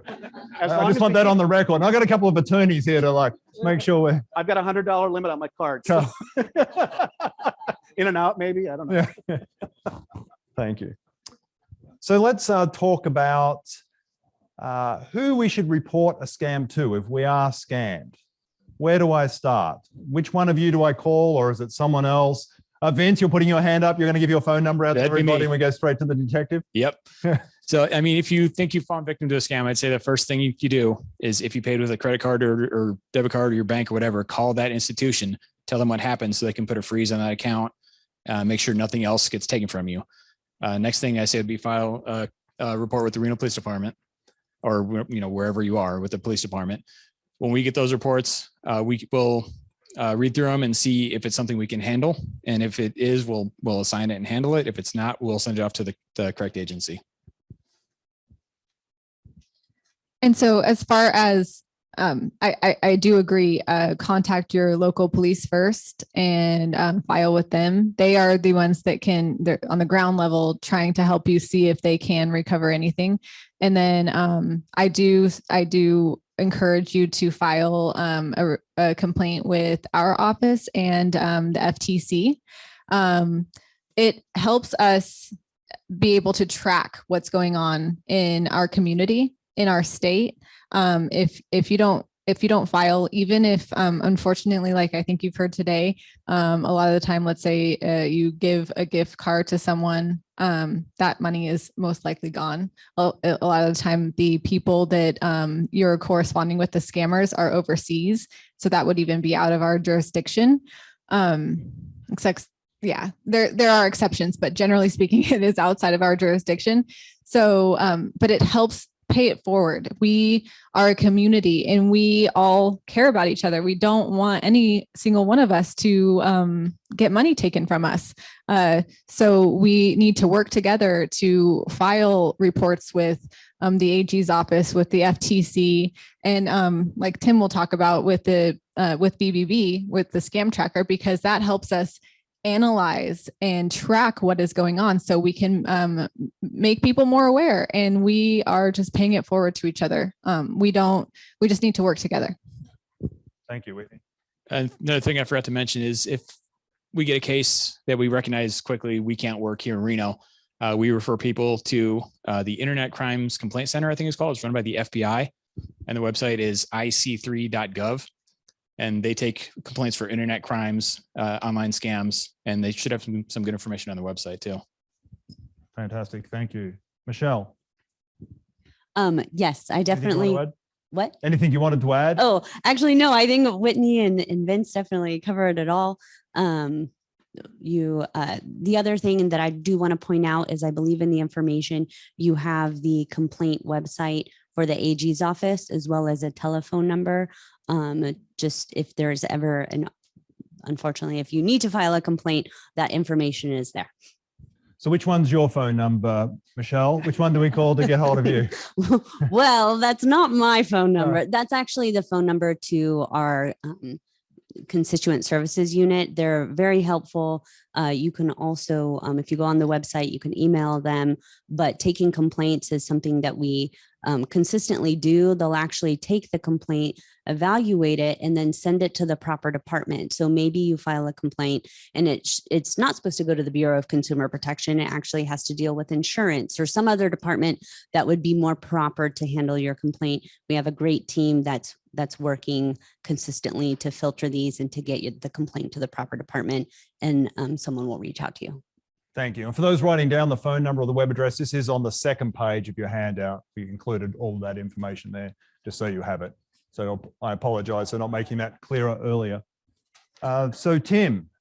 I just want that on the record. And I've got a couple of attorneys here to like make sure we're. I've got $100 limit on my card. So. In and out, maybe. I don't know. Yeah. Thank you. So let's talk about who we should report a scam to if we are scammed. Where do I start? Which one of you do I call, or is it someone else? Vince, you're putting your hand up. You're going to give your phone number out to everybody and we go straight to the detective? Yep. So, I mean, if you think you've fallen victim to a scam, I'd say the first thing you do is if you paid with a credit card or debit card or your bank or whatever, call that institution, tell them what happened so they can put a freeze on that account, make sure nothing else gets taken from you. Next thing I say would be file a report with the Reno Police Department or, wherever you are with the police department. When we get those reports, we will read through them and see if it's something we can handle. And if it is, we'll assign it and handle it. If it's not, we'll send it off to the correct agency. And so as far as I do agree, contact your local police first and file with them. They are the ones that they're on the ground level trying to help you see if they can recover anything. And then I do encourage you to file a complaint with our office and the FTC. It helps us be able to track what's going on in our community, in our state. If you don't file, even if unfortunately, like I think you've heard today, a lot of the time, let's say you give a gift card to someone, that money is most likely gone. A lot of the time, the people that you're corresponding with, the scammers, are overseas, so that would even be out of our jurisdiction. Except, yeah, there are exceptions, but generally speaking, it is outside of our jurisdiction. So, but it helps pay it forward. We are a community and we all care about each other. We don't want any single one of us to get money taken from us. So we need to work together to file reports with the AG's office, with the FTC, and like Tim will talk about with BBB, with the Scam Tracker, because that helps us analyze and track what is going on so we can make people more aware, and we are just paying it forward to each other. We just need to work together. Thank you, Whitney. And another thing I forgot to mention is if we get a case that we recognize quickly, we can't work here in Reno, we refer people to the Internet Crimes Complaint Center, I think it's called. It's run by the FBI, and the website is ic3.gov. And they take complaints for internet crimes, online scams, and they should have some good information on the website too. Fantastic. Thank you. Michelle. Yes, I definitely. What? Anything you wanted to add? Oh, actually, no, I think Whitney and Vince definitely covered it all. The other thing that I do want to point out is I believe in the information, you have the complaint website for the AG's office, as well as a telephone number. Just if there's ever unfortunately, if you need to file a complaint, that information is there. So which one's your phone number, Michelle? Which one do we call to get hold of you? Well, that's not my phone number. That's actually the phone number to our constituent services unit. They're very helpful. You can also, if you go on the website, you can email them, but taking complaints is something that we consistently do. They'll actually take the complaint, evaluate it, and then send it to the proper department. So maybe you file a complaint and it's not supposed to go to the Bureau of Consumer Protection. It actually has to deal with insurance or some other department that would be more proper to handle your complaint. We have a great team that's working consistently to filter these and to get the complaint to the proper department, and someone will reach out to you. Thank you. And for those writing down the phone number or the web address, this is on the second page of your handout. We included all of that information there just so you have it. So I apologize for not making that clearer earlier. So Tim,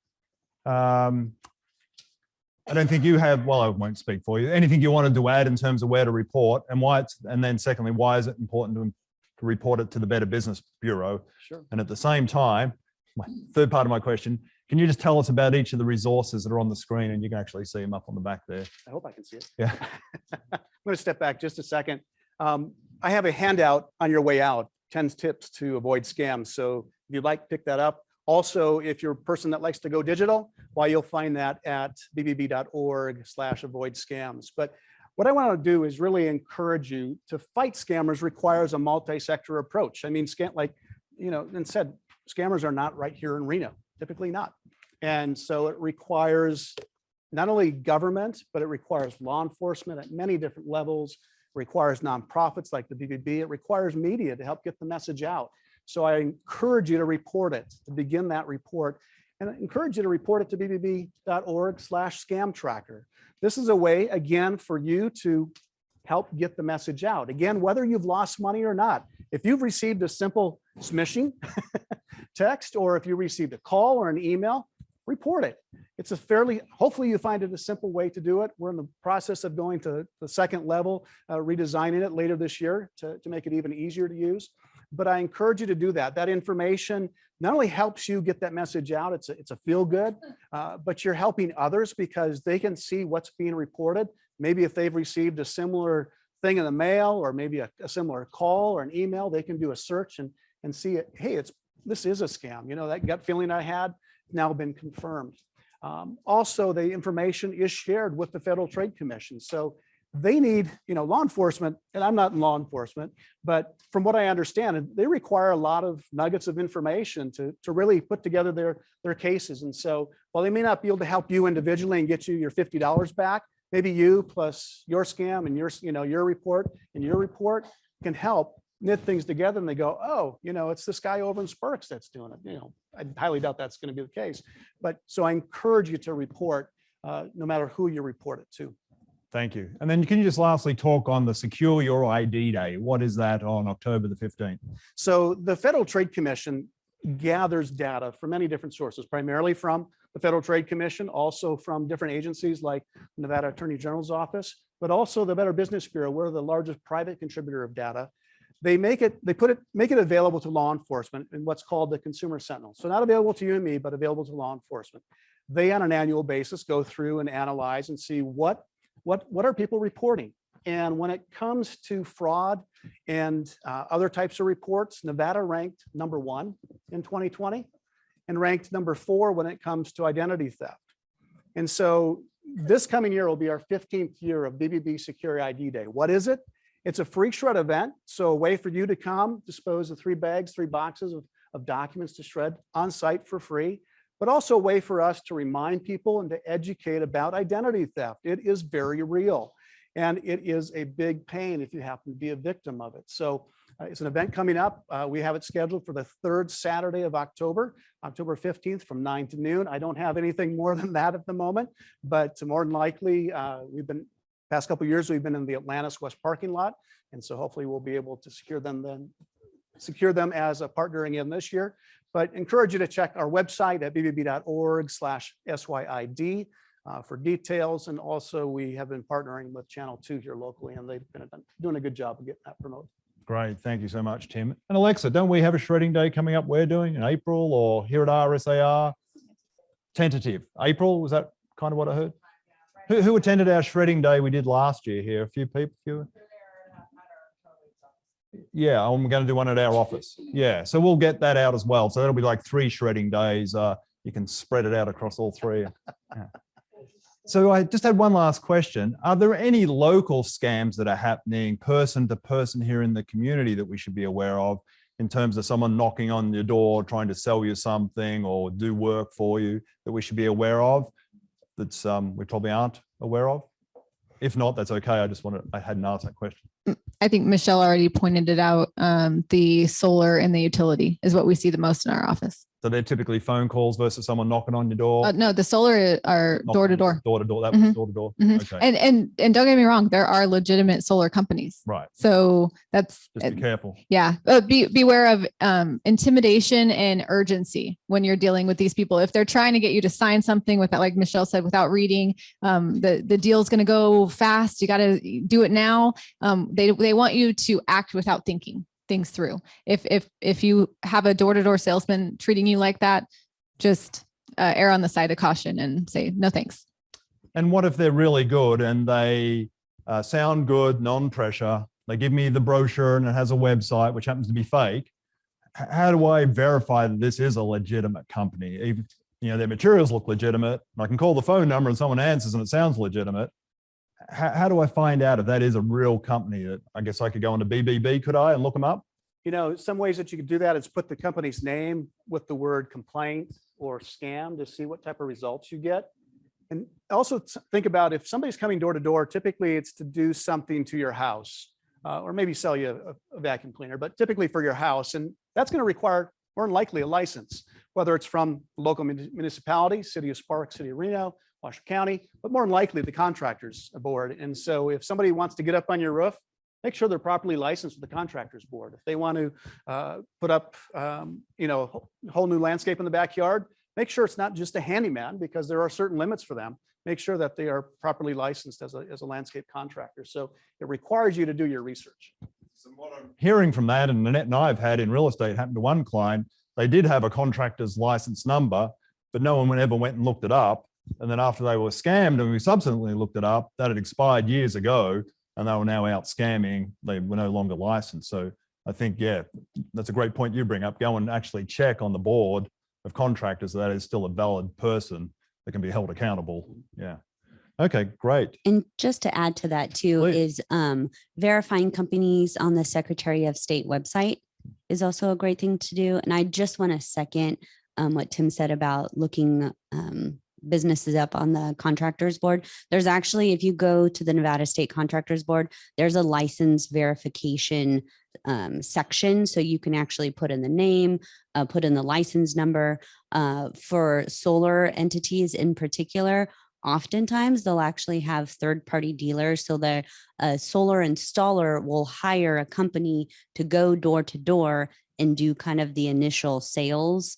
I don't think you have, well, I won't speak for you, anything you wanted to add in terms of where to report and why it's, and then secondly, why is it important to report it to the Better Business Bureau? Sure. And at the same time, my third part of my question, can you just tell us about each of the resources that are on the screen, and you can actually see them up on the back there? I hope I can see it. Yeah. I'm going to step back just a second. I have a handout on your way out, 10 tips to avoid scams. So if you'd like, pick that up. Also, if you're a person that likes to go digital, well, you'll find that at bbb.org/avoid scams. But what I want to do is really encourage you to fight scammers requires a multi-sector approach. I mean, scammers are not right here in Reno, typically not. And so it requires not only government, but it requires law enforcement at many different levels. It requires nonprofits like the BBB. It requires media to help get the message out. So I encourage you to report it, to begin that report. And I encourage you to report it to bbb.org/scam tracker. This is a way, again, for you to help get the message out. Again, whether you've lost money or not, if you've received a simple smishing text, or if you received a call or an email, report it. It's a hopefully you find it a simple way to do it. We're in the process of going to the second level, redesigning it later this year to make it even easier to use. But I encourage you to do that. That information not only helps you get that message out, it's a feel good, but you're helping others because they can see what's being reported. Maybe if they've received a similar thing in the mail, or maybe a similar call or an email, they can do a search and see it. Hey, this is a scam. You know, that gut feeling I had now been confirmed. Also, the information is shared with the Federal Trade Commission. So they need, law enforcement, and I'm not in law enforcement, but from what I understand, they require a lot of nuggets of information to really put together their cases. And so while they may not be able to help you individually and get you your $50 back, maybe you plus your scam and your report and your report can help knit things together, and they go, oh, it's this guy over in Sparks that's doing it. I highly doubt that's going to be the case. But so I encourage you to report no matter who you report it to. Thank you. And then can you just lastly talk on the Secure Your ID Day? What is that on October the 15th? So the Federal Trade Commission gathers data from many different sources, primarily from the Federal Trade Commission, also from different agencies like the Nevada Attorney General's office, but also the Better Business Bureau. We're the largest private contributor of data. They make it available to law enforcement in what's called the Consumer Sentinel. So not available to you and me, but available to law enforcement. They, on an annual basis, go through and analyze and see what are people reporting. And when it comes to fraud and other types of reports, Nevada ranked number 1 in 2020 and ranked number 4 when it comes to identity theft. And so this coming year will be our 15th year of BBB Secure ID Day. What is it? It's a free shred event. So a way for you to come dispose of 3 boxes of documents to shred on site for free, but also a way for us to remind people and to educate about identity theft. It is very real, and it is a big pain if you happen to be a victim of it. So it's an event coming up. We have it scheduled for the 3rd Saturday of October 15th from 9 to noon. I don't have anything more than that at the moment, but more than likely, past couple of years, we've been in the Atlantis West parking lot. And so hopefully we'll be able to secure them as a partner again this year. But encourage you to check our website at bbb.org/SYID for details. And also we have been partnering with Channel 2 here locally, and they've been doing a good job of getting that promoted. Great. Thank you so much, Tim. And Alexa, don't we have a shredding day coming up we're doing in April, or here at RSAR? Tentative. April, was that kind of what I heard? Who attended our shredding day we did last year here? A few people? Yeah, I'm going to do one at our office. Yeah, so we'll get that out as well. So that'll be like 3 shredding days. You can spread it out across all 3. Yeah. So I just had one last question. Are there any local scams that are happening person to person here in the community that we should be aware of, in terms of someone knocking on your door, trying to sell you something or do work for you, that we should be aware of? That's we probably aren't aware of? If not, that's okay. I hadn't asked that question. I think Michelle already pointed it out. The solar and the utility is what we see the most in our office. So they're typically phone calls versus someone knocking on your door. No, the solar are door to door. Door to door. That was door to door. Okay. And don't get me wrong, there are legitimate solar companies. Right. So that's Just be careful. Yeah. Beware of intimidation and urgency when you're dealing with these people. If they're trying to get you to sign something without, like Michelle said, without reading, the deal's going to go fast. You got to do it now. They want you to act without thinking things through. If you have a door-to-door salesman treating you like that, just err on the side of caution and say no thanks. And what if they're really good and they sound good, non-pressure? They give me the brochure and it has a website which happens to be fake. How do I verify that this is a legitimate company? Even, their materials look legitimate. I can call the phone number and someone answers and it sounds legitimate. How do I find out if that is a real company? That I guess I could go into Bbb, could I, and look them up? Some ways that you could do that is put the company's name with the word complaint or scam to see what type of results you get. And also think about if somebody's coming door to door, typically it's to do something to your house or maybe sell you a vacuum cleaner, but typically for your house. And that's going to require more than likely a license, whether it's from local municipality, City of Sparks, City of Reno, Washoe County, but more than likely the contractors board. And so if somebody wants to get up on your roof, make sure they're properly licensed with the contractors board. If they want to put up, a whole new landscape in the backyard, make sure it's not just a handyman because there are certain limits for them. Make sure that they are properly licensed as a landscape contractor. So it requires you to do your research. So what I'm hearing from that, and Nanette and I have had in real estate, happened to one client, they did have a contractor's license number, but no one ever went and looked it up. And then after they were scammed and we subsequently looked it up, that had expired years ago and they were now out scamming. They were no longer licensed. So I think, yeah, that's a great point you bring up. Go and actually check on the board of contractors that is still a valid person that can be held accountable. Yeah. Okay, great. And just to add to that too, Please. is verifying companies on the Secretary of State website is also a great thing to do. And I just want to second what Tim said about looking businesses up on the contractors board. There's actually, if you go to the Nevada State Contractors Board, there's a license verification section. So you can actually put in the name, put in the license number. For solar entities in particular, oftentimes they'll actually have third-party dealers. So the solar installer will hire a company to go door to door and do kind of the initial sales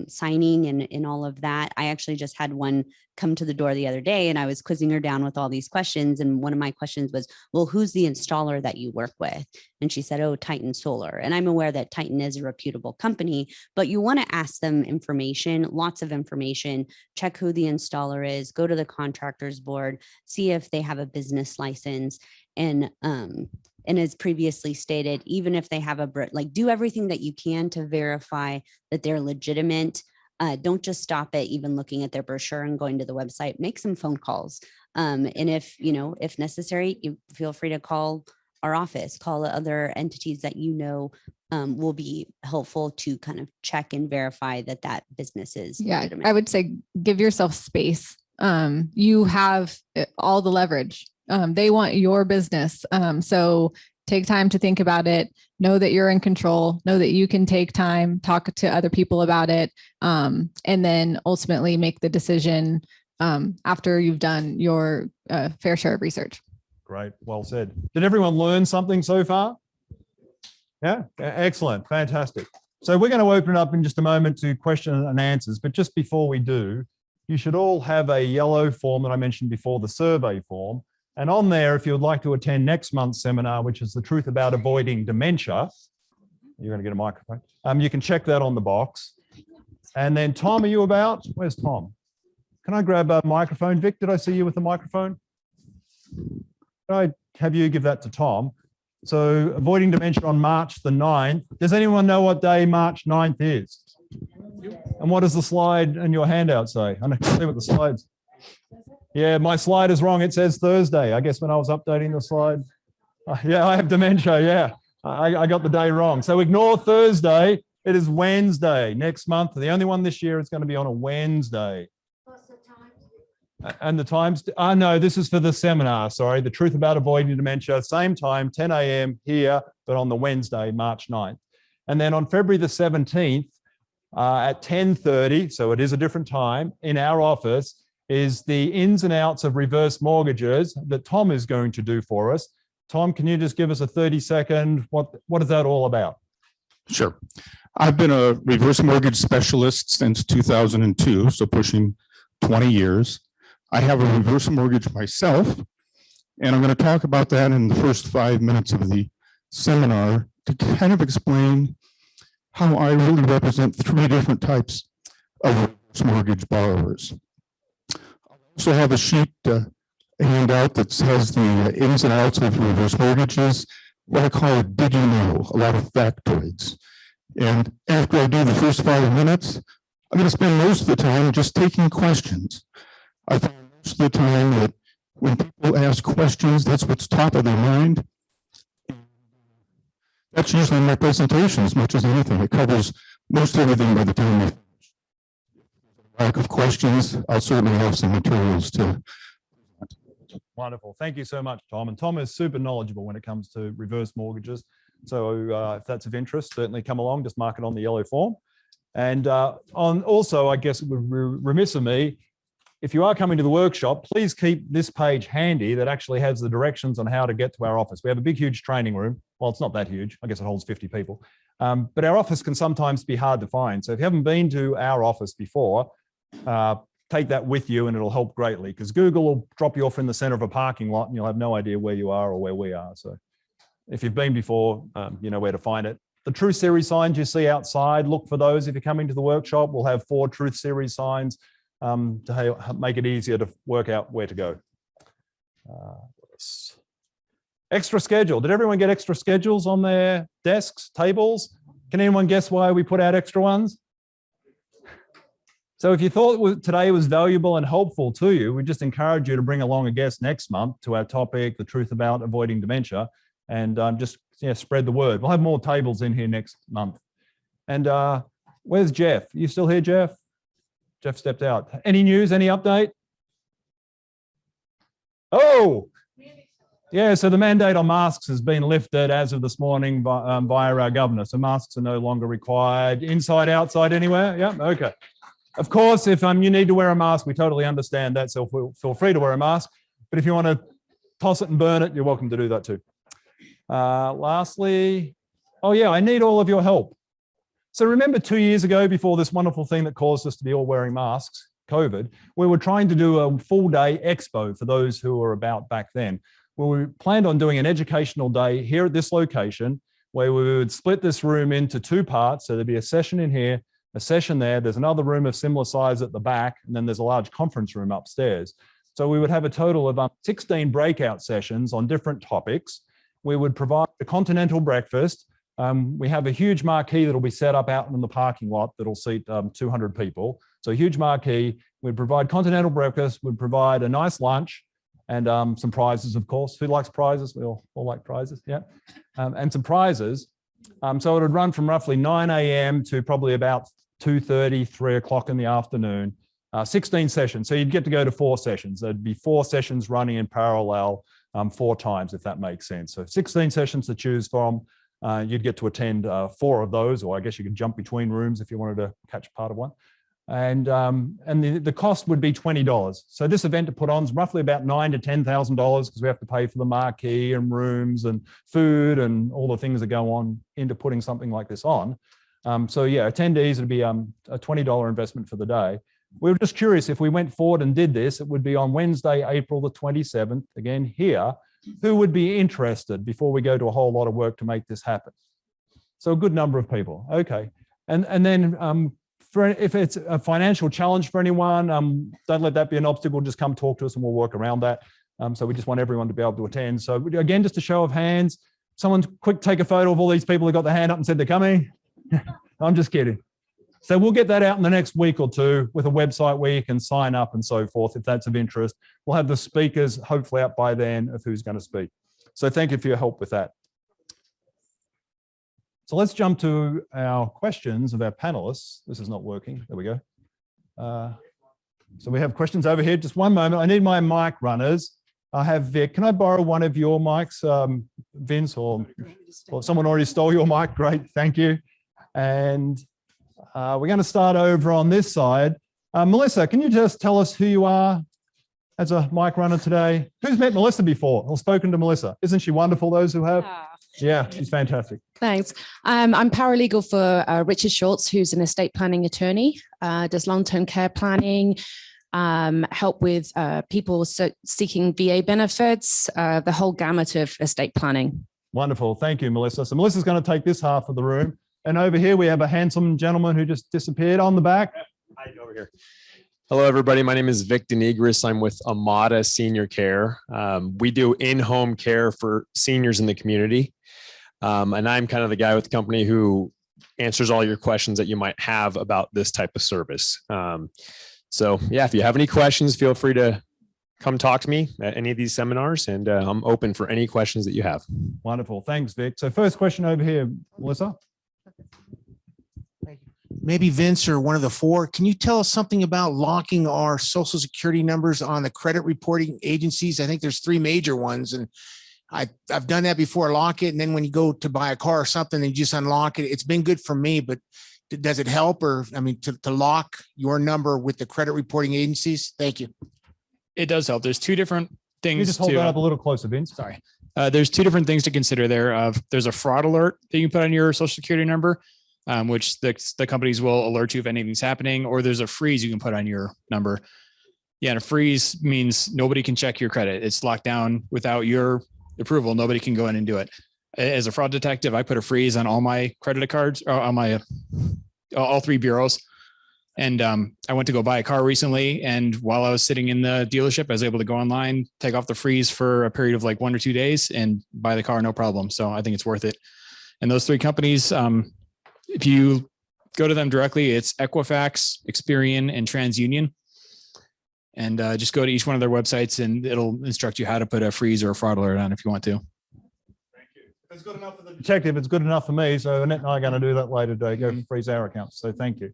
signing and all of that. I actually just had one come to the door the other day and I was quizzing her down with all these questions. And one of my questions was, well, who's the installer that you work with? And she said, oh, Titan Solar. And I'm aware that Titan is a reputable company, but you want to ask them information, lots of information, check who the installer is, go to the contractors board, see if they have a business license. And as previously stated, even if they have do everything that you can to verify that they're legitimate. Don't just stop at even looking at their brochure and going to the website. Make some phone calls. And if necessary, you feel free to call our office, call other entities that will be helpful to kind of check and verify that business is legitimate. I would say give yourself space. You have all the leverage. They want your business. So take time to think about it. Know that you're in control. Know that you can take time, talk to other people about it, and then ultimately make the decision after you've done your fair share of research. Great. Well said. Did everyone learn something so far? Yeah. Excellent. Fantastic. So we're going to open it up in just a moment to questions and answers. But just before we do, you should all have a yellow form that I mentioned before, the survey form. And on there, if you would like to attend next month's seminar, which is the truth about avoiding dementia, you're going to get a microphone. You can check that on the box. And then Tom, are you about? Where's Tom? Can I grab a microphone? Vic, did I see you with the microphone? Can I have you give that to Tom? So avoiding dementia on March the 9th. Does anyone know what day March 9th is? And what does the slide in your handout say? I don't see what the slides. Yeah, my slide is wrong. It says Thursday. I guess when I was updating the slide. Yeah, I have dementia. Yeah, I got the day wrong. So ignore Thursday. It is Wednesday next month. The only one this year is going to be on a Wednesday. And the times, no, this is for the seminar. Sorry, the truth about avoiding dementia. Same time, 10 a.m. here, but on the Wednesday, March 9th. And then on February the 17th, at 10:30, so it is a different time, in our office is the ins and outs of reverse mortgages that Tom is going to do for us. Tom, can you just give us a 30-second, what is that all about? Sure. I've been a reverse mortgage specialist since 2002, so pushing 20 years. I have a reverse mortgage myself, and I'm going to talk about that in the first 5 minutes of the seminar to kind of explain how I really represent 3 different types of reverse mortgage borrowers. I also have a sheet, a handout that has the ins and outs of reverse mortgages, what I call a did you know, a lot of factoids. And after I do the first 5 minutes, I'm going to spend most of the time just taking questions. I find most of the time that when people ask questions, that's what's top of their mind. That's usually my presentation as much as anything. It covers most everything by the time we finish. Lack of questions, I'll certainly have some materials to. Wonderful. Thank you so much, Tom. And Tom is super knowledgeable when it comes to reverse mortgages. So if that's of interest, certainly come along, just mark it on the yellow form. And also, I guess it would be remiss of me, if you are coming to the workshop, please keep this page handy that actually has the directions on how to get to our office. We have a big, huge training room. Well, it's not that huge. I guess it holds 50 people. But our office can sometimes be hard to find. So if you haven't been to our office before, take that with you and it'll help greatly, because Google will drop you off in the center of a parking lot and you'll have no idea where you are or where we are. So if you've been before, you know where to find it. The Truth Series signs you see outside, look for those. If you're coming to the workshop, we'll have 4 Truth Series signs to make it easier to work out where to go. Extra schedule. Did everyone get extra schedules on their desks, tables? Can anyone guess why we put out extra ones? So if you thought today was valuable and helpful to you, we just encourage you to bring along a guest next month to our topic, the truth about avoiding dementia, and just spread the word. We'll have more tables in here next month. And where's Jeff? You still here, Jeff? Jeff stepped out. Any news, any update? Oh, yeah, so the mandate on masks has been lifted as of this morning via our governor. So masks are no longer required inside, outside, anywhere. Yeah, okay. Of course, if you need to wear a mask, we totally understand that. So feel free to wear a mask. But if you want to toss it and burn it, you're welcome to do that too. Lastly, oh yeah, I need all of your help. So remember 2 years ago, before this wonderful thing that caused us to be all wearing masks, COVID, we were trying to do a full day expo for those who were about back then. Well, we planned on doing an educational day here at this location where we would split this room into 2 parts. So there'd be a session in here, a session there. There's another room of similar size at the back, and then there's a large conference room upstairs. So we would have a total of 16 breakout sessions on different topics. We would provide a continental breakfast. We have a huge marquee that'll be set up out in the parking lot that'll seat 200 people. So a huge marquee. We'd provide continental breakfast. We'd provide a nice lunch and some prizes, of course. Who likes prizes? We all like prizes, yeah. And some prizes. So it would run from roughly 9 a.m. to probably about 2:30, 3 o'clock in the afternoon. 16 sessions. So you'd get to go to 4 sessions. There'd be 4 sessions running in parallel 4 times, if that makes sense. So 16 sessions to choose from. You'd get to attend 4 of those, or I guess you could jump between rooms if you wanted to catch part of one. And the cost would be $20. So this event to put on is roughly about $9,000 to $10,000 because we have to pay for the marquee and rooms and food and all the things that go on into putting something like this on. So yeah, attendees would be a $20 investment for the day. We were just curious, if we went forward and did this, it would be on Wednesday, April the 27th, again here. Who would be interested before we go to a whole lot of work to make this happen? So a good number of people. Okay. And then if it's a financial challenge for anyone, don't let that be an obstacle. Just come talk to us and we'll work around that. So we just want everyone to be able to attend. So again, just a show of hands. Someone quick take a photo of all these people who got their hand up and said they're coming. I'm just kidding. So we'll get that out in the next week or 2 with a website where you can sign up and so forth if that's of interest. We'll have the speakers hopefully out by then of who's going to speak. So thank you for your help with that. So let's jump to our questions of our panelists. This is not working. There we go. So we have questions over here. Just one moment. I need my mic runners. I have Vic. Can I borrow one of your mics, Vince, or someone already stole your mic? Great. Thank you. And We're going to start over on this side. Melissa, can you just tell us who you are as a mic runner today? Who's met Melissa before or spoken to Melissa? Isn't she wonderful, those who have? Yeah, she's fantastic. Thanks. I'm paralegal for Richard Schultz, who's an estate planning attorney, does long-term care planning, help with people seeking VA benefits, the whole gamut of estate planning. Wonderful. Thank you, Melissa. So Melissa's going to take this half of the room. And over here, we have a handsome gentleman who just disappeared on the back. Hi, over here. Hello, everybody. My name is Vic Denegris. I'm with Amada Senior Care. We do in-home care for seniors in the community. And I'm kind of the guy with the company who answers all your questions that you might have about this type of service. So yeah, if you have any questions, feel free to come talk to me at any of these seminars, and I'm open for any questions that you have. Wonderful. Thanks, Vic. So first question over here, Melissa. Maybe Vince or one of the four, can you tell us something about locking our social security numbers on the credit reporting agencies? I think there's three major ones, and I've done that before, lock it. And then when you go to buy a car or something, and you just unlock it. It's been good for me, but does it help? Or, I mean, to lock your number with the credit reporting agencies? Thank you. It does help. There's two different things. You just hold that up a little closer, Vince. Sorry. There's two different things to consider there. There's a fraud alert that you can put on your social security number, which the companies will alert you if anything's happening, or there's a freeze you can put on your number. Yeah, and a freeze means nobody can check your credit. It's locked down without your approval. Nobody can go in and do it. As a fraud detective, I put a freeze on all my credit cards, or on my all three bureaus. And I went to go buy a car recently, and while I was sitting in the dealership, I was able to go online, take off the freeze for a period of like 1 or 2 days, and buy the car no problem. So I think it's worth it. And those three companies, if you go to them directly, it's Equifax, Experian, and TransUnion. And just go to each one of their websites, and it'll instruct you how to put a freeze or a fraud alert on if you want to. Thank you. If it's good enough for the detective, it's good enough for me. So Annette and I are going to do that later today. Go freeze our accounts. So thank you.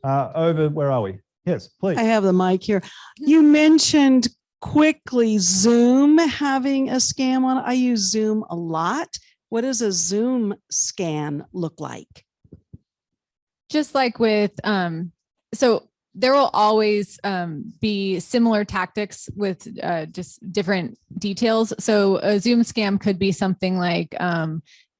Over, where are we? Yes, please. I have the mic here. You mentioned quickly Zoom having a scam on it. I use Zoom a lot. What does a Zoom scan look like? Just like with, so there will always be similar tactics with just different details. So a Zoom scam could be something like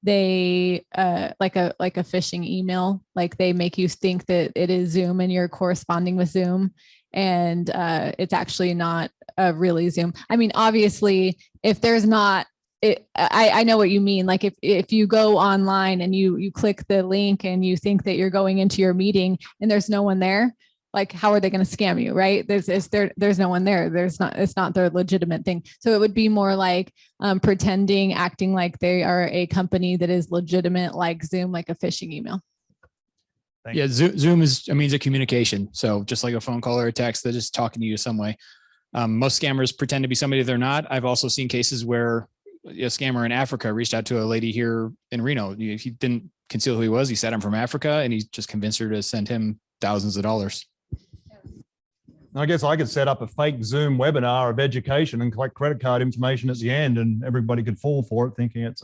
they like a phishing email, like they make you think that it is Zoom and you're corresponding with Zoom, and it's actually not really Zoom. I mean, obviously, if there's not, I know what you mean. Like if you go online and you click the link and you think that you're going into your meeting and there's no one there, like how are they going to scam you, right? There's no one there. It's not their legitimate thing. So it would be more like pretending, acting like they are a company that is legitimate, like Zoom, like a phishing email. Yeah, Zoom is a means of communication. So just like a phone call or a text, they're just talking to you some way. Most scammers pretend to be somebody they're not. I've also seen cases where a scammer in Africa reached out to a lady here in Reno. He didn't conceal who he was. He said, I'm from Africa, and he just convinced her to send him thousands of dollars. I guess I could set up a fake Zoom webinar of education and collect credit card information at the end, and everybody could fall for it thinking it's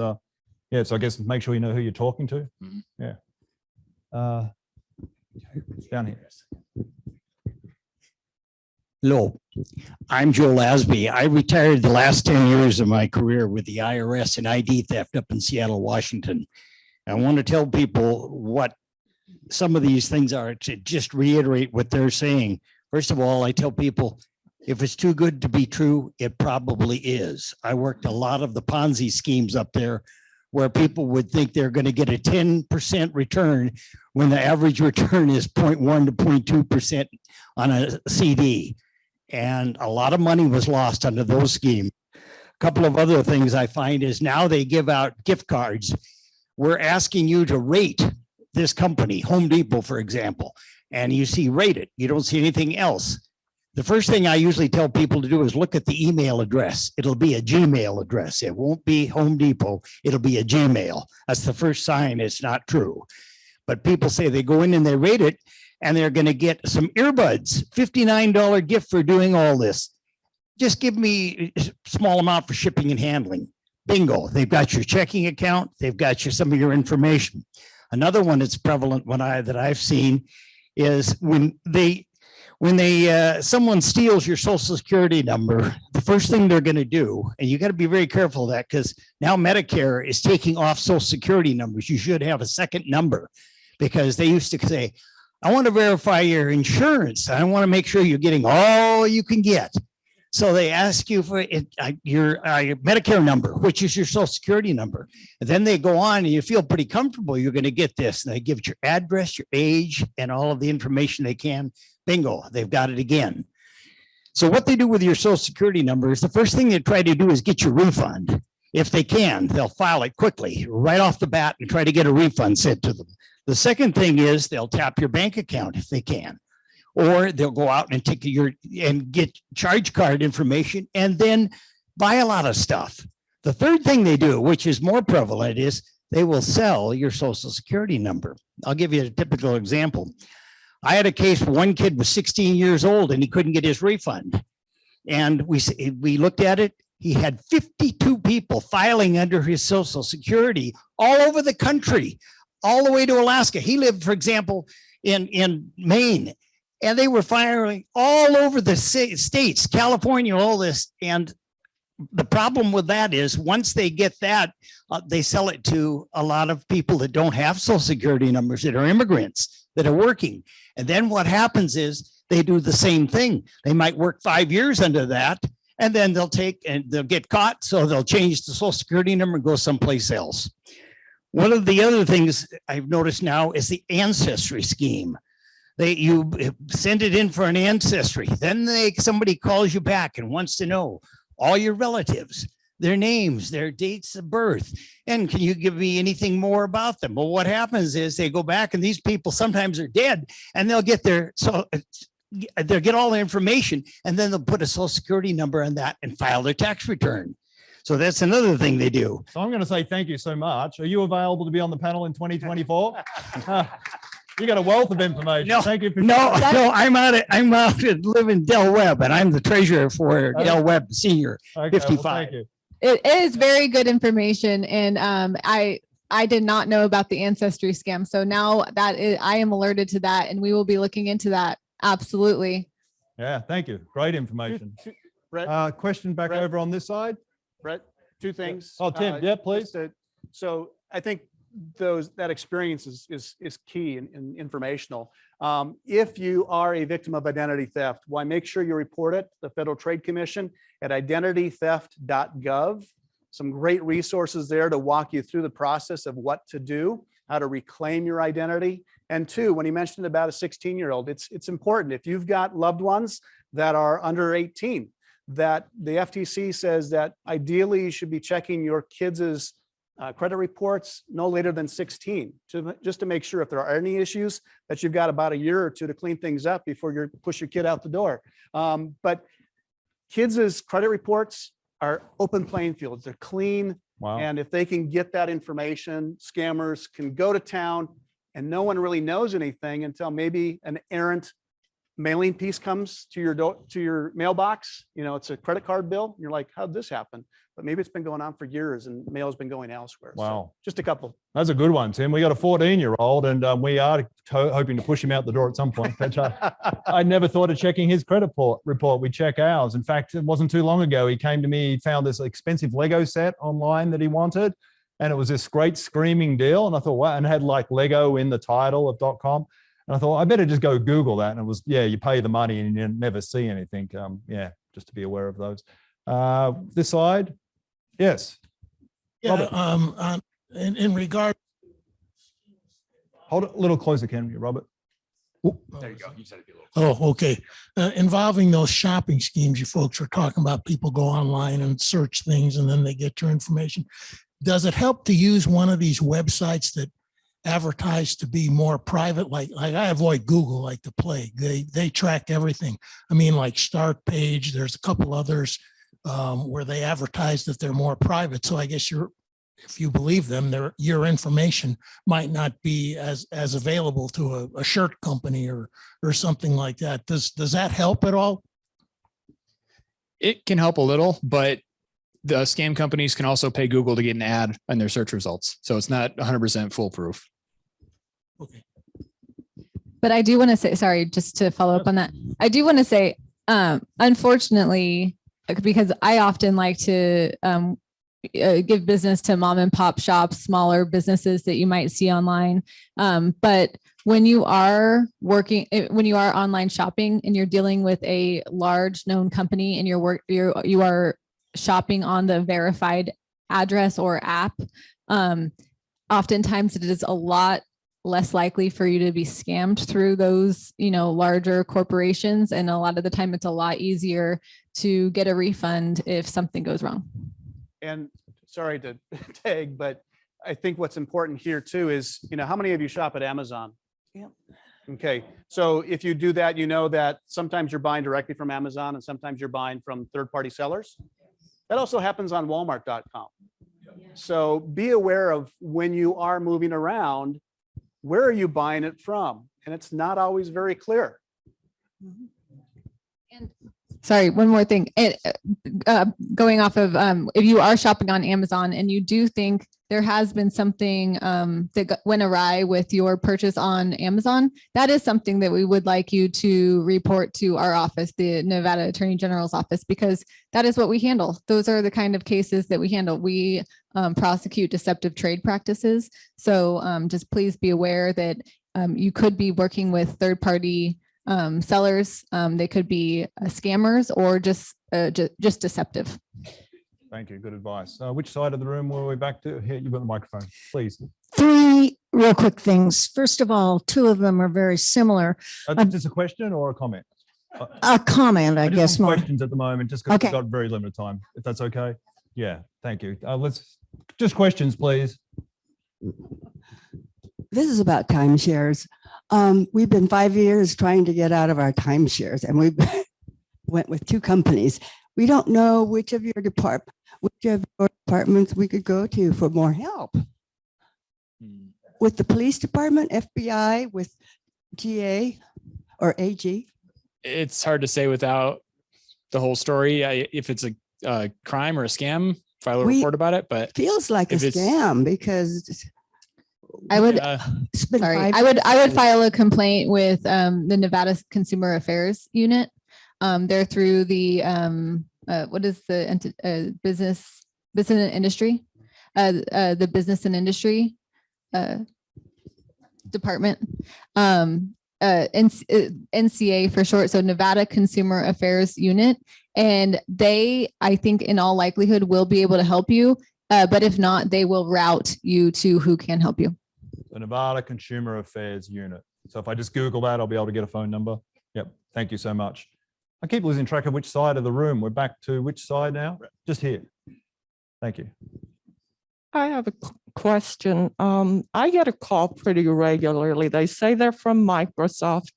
yeah. So I guess make sure you know who you're talking to. Mm-hmm. Yeah. Down here. Hello, I'm Joe Lasby. I retired the last 10 years of my career with the IRS and ID theft up in Seattle, Washington. I want to tell people what some of these things are, to just reiterate what they're saying. First of all, I tell people, if it's too good to be true, it probably is. I worked a lot of the Ponzi schemes up there where people would think they're going to get a 10% return when the average return is 0.1 to 0.2% on a CD. And a lot of money was lost under those schemes. A couple of other things I find is now they give out gift cards. We're asking you to rate this company, Home Depot, for example, and you see rate it. You don't see anything else. The first thing I usually tell people to do is look at the email address. It'll be a Gmail address. It won't be Home Depot. It'll be a Gmail. That's the first sign it's not true. But people say they go in and they rate it, and they're going to get some earbuds, $59 gift for doing all this. Just give me a small amount for shipping and handling. Bingo. They've got your checking account. They've got some of your information. Another one that's prevalent that I've seen is when someone steals your social security number, the first thing they're going to do, and you got to be very careful of that, because now Medicare is taking off social security numbers. You should have a second number, because they used to say, I want to verify your insurance. I want to make sure you're getting all you can get. So they ask you for your Medicare number, which is your social security number. And then they go on and you feel pretty comfortable you're going to get this. And they give it your address, your age, and all of the information they can. Bingo, they've got it again. So what they do with your social security number is the first thing they try to do is get your refund. If they can, they'll file it quickly right off the bat and try to get a refund sent to them. The second thing is they'll tap your bank account if they can, or they'll go out and take and get charge card information and then buy a lot of stuff. The third thing they do, which is more prevalent, is they will sell your social security number. I'll give you a typical example. I had a case where one kid was 16 years old and he couldn't get his refund. And we looked at it. He had 52 people filing under his social security all over the country, all the way to Alaska. He lived, for example, in Maine, and they were filing all over the states, California, all this. And the problem with that is once they get that, they sell it to a lot of people that don't have social security numbers, that are immigrants, that are working. And then what happens is they do the same thing. They might work 5 years under that, and then they'll get caught. So they'll change the social security number and go someplace else. One of the other things I've noticed now is the Ancestry Scheme. You send it in for an ancestry. Then somebody calls you back and wants to know all your relatives, their names, their dates of birth. And can you give me anything more about them? Well, what happens is they go back and these people sometimes are dead, and they'll get they'll get all the information, and then they'll put a social security number on that and file their tax return. So that's another thing they do. So I'm going to say thank you so much. Are you available to be on the panel in 2024? You got a wealth of information. No, thank you. I'm out to live in Del Webb, and I'm the treasurer for Del Webb Senior, Okay, 55. well, thank you. It is very good information. And I did not know about the Ancestry scam. So now I am alerted to that, and we will be looking into that. Absolutely. Yeah, thank you. Great information. Brett, Question back Brett. over on this side. Brett, two things. Oh, Tim, yeah, please. So I think that experience is key and informational. If you are a victim of identity theft, why make sure you report it to the Federal Trade Commission at identitytheft.gov. Some great resources there to walk you through the process of what to do, how to reclaim your identity. And two, when you mentioned about a 16-year-old, it's important. If you've got loved ones that are under 18, that the FTC says that ideally you should be checking your kids' credit reports no later than 16, just to make sure if there are any issues that you've got about a year or two to clean things up before you push your kid out the door. But kids' credit reports are open playing fields. They're clean. Wow. And if they can get that information, scammers can go to town and no one really knows anything until maybe an errant mailing piece comes to your mailbox. You know, it's a credit card bill. And you're like, how'd this happen? But maybe it's been going on for years and mail has been going elsewhere. Wow. So just a couple. That's a good one, Tim. We got a 14-year-old and we are hoping to push him out the door at some point. But I never thought of checking his credit report. We check ours. In fact, it wasn't too long ago. He came to me, he found this expensive Lego set online that he wanted. And it was this great screaming deal. And I thought, wow, and it had like Lego in the title of .com. And I thought, I better just go Google that. And it was, yeah, you pay the money and you never see anything. Yeah, just to be aware of those. This side. Yes. Yeah, in regard. Hold it a little closer, can you, Robert? There you go. You said it'd be a little. Oh, okay. Involving those shopping schemes, you folks were talking about, people go online and search things and then they get your information. Does it help to use one of these websites that advertise to be more private? Like I avoid Google like the plague. They track everything. I mean, like Start Page, there's a couple others where they advertise that they're more private. So I guess if you believe them, your information might not be as available to a shirt company or something like that. Does that help at all? It can help a little, but the scam companies can also pay Google to get an ad on their search results. So it's not 100% foolproof. Okay. But I do want to say, sorry, just to follow up on that. I do want to say, unfortunately, because I often like to give business to mom and pop shops, smaller businesses that you might see online. But when you are online shopping and you're dealing with a large known company and you are shopping on the verified address or app, oftentimes it is a lot less likely for you to be scammed through those, larger corporations. And a lot of the time it's a lot easier to get a refund if something goes wrong. And sorry to tag, but I think what's important here too is, how many of you shop at Amazon? Yep. Okay, so if you do that, you know that sometimes you're buying directly from Amazon and sometimes you're buying from third-party sellers. That also happens on Walmart.com. So be aware of when you are moving around, where are you buying it from? And it's not always very clear. And sorry, one more thing. Going off of if you are shopping on Amazon and you do think there has been something that went awry with your purchase on Amazon, that is something that we would like you to report to our office, the Nevada Attorney General's office, because that is what we handle. Those are the kind of cases that we handle. We prosecute deceptive trade practices. So just please be aware that you could be working with third-party sellers. They could be scammers or just deceptive. Thank you. Good advice. Which side of the room were we back to? Here, you've got the microphone, please. 3 real quick things. First of all, 2 of them are very similar. Is this a question or a comment? A comment, I guess. More questions at the moment, just because Okay. we've got very limited time, if that's okay. Yeah, thank you. Let's just questions, please. This is about timeshares. We've been 5 years trying to get out of our timeshares, and we went with 2 companies. We don't know which of your departments we could go to for more help. With the police department, FBI, with GA or AG? It's hard to say without the whole story. If it's a crime or a scam, file a report about it. But feels like a scam because I would it's been sorry. 5 I would file a complaint with the Nevada Consumer Affairs Unit. They're through the what is the business and industry, the business and industry department, NCA for short. So Nevada Consumer Affairs Unit, and they, I think, in all likelihood, will be able to help you. But if not, they will route you to who can help you. The Nevada Consumer Affairs Unit. So if I just Google that, I'll be able to get a phone number. Yep. Thank you so much. I keep losing track of which side of the room. We're back to which side now? Just here. Thank you. I have a question. I get a call pretty regularly. They say they're from Microsoft.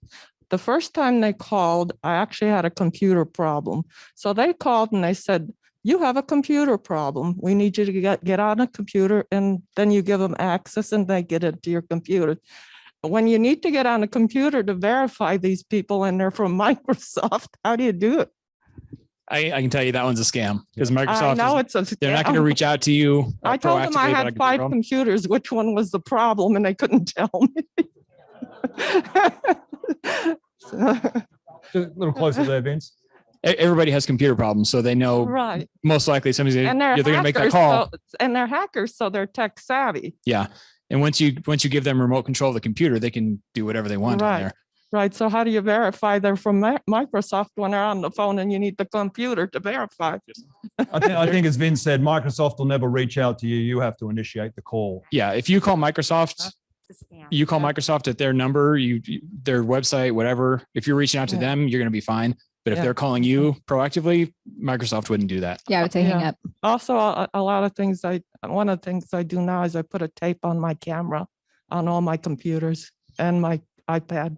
The first time they called, I actually had a computer problem. So they called and they said, you have a computer problem. We need you to get on a computer, and then you give them access and they get into your computer. When you need to get on a computer to verify these people and they're from Microsoft, how do you do it? I can tell you that one's a scam because I Microsoft, know it's a scam. they're not going to reach out to you. I told them I had 5 computers, which one was the problem, and they couldn't tell me. Just a little closer there, Vince. Everybody has computer problems, so they know Right. most likely somebody's And they're going to make that call. and they're hackers, so they're tech savvy. Yeah. And once you give them remote control of the computer, they can do whatever they want on there. Right. So how do you verify they're from Microsoft when they're on the phone and you need the computer to verify? I think as Vince said, Microsoft will never reach out to you. You have to initiate the call. Yeah. If you call Microsoft, you call Microsoft at their number, their website, whatever. If you're reaching out to them, you're going to be fine. But if they're calling you proactively, Microsoft wouldn't do that. Yeah, I would say hang up. Also, a lot of things one of the things I do now is I put a tape on my camera on all my computers and my iPad.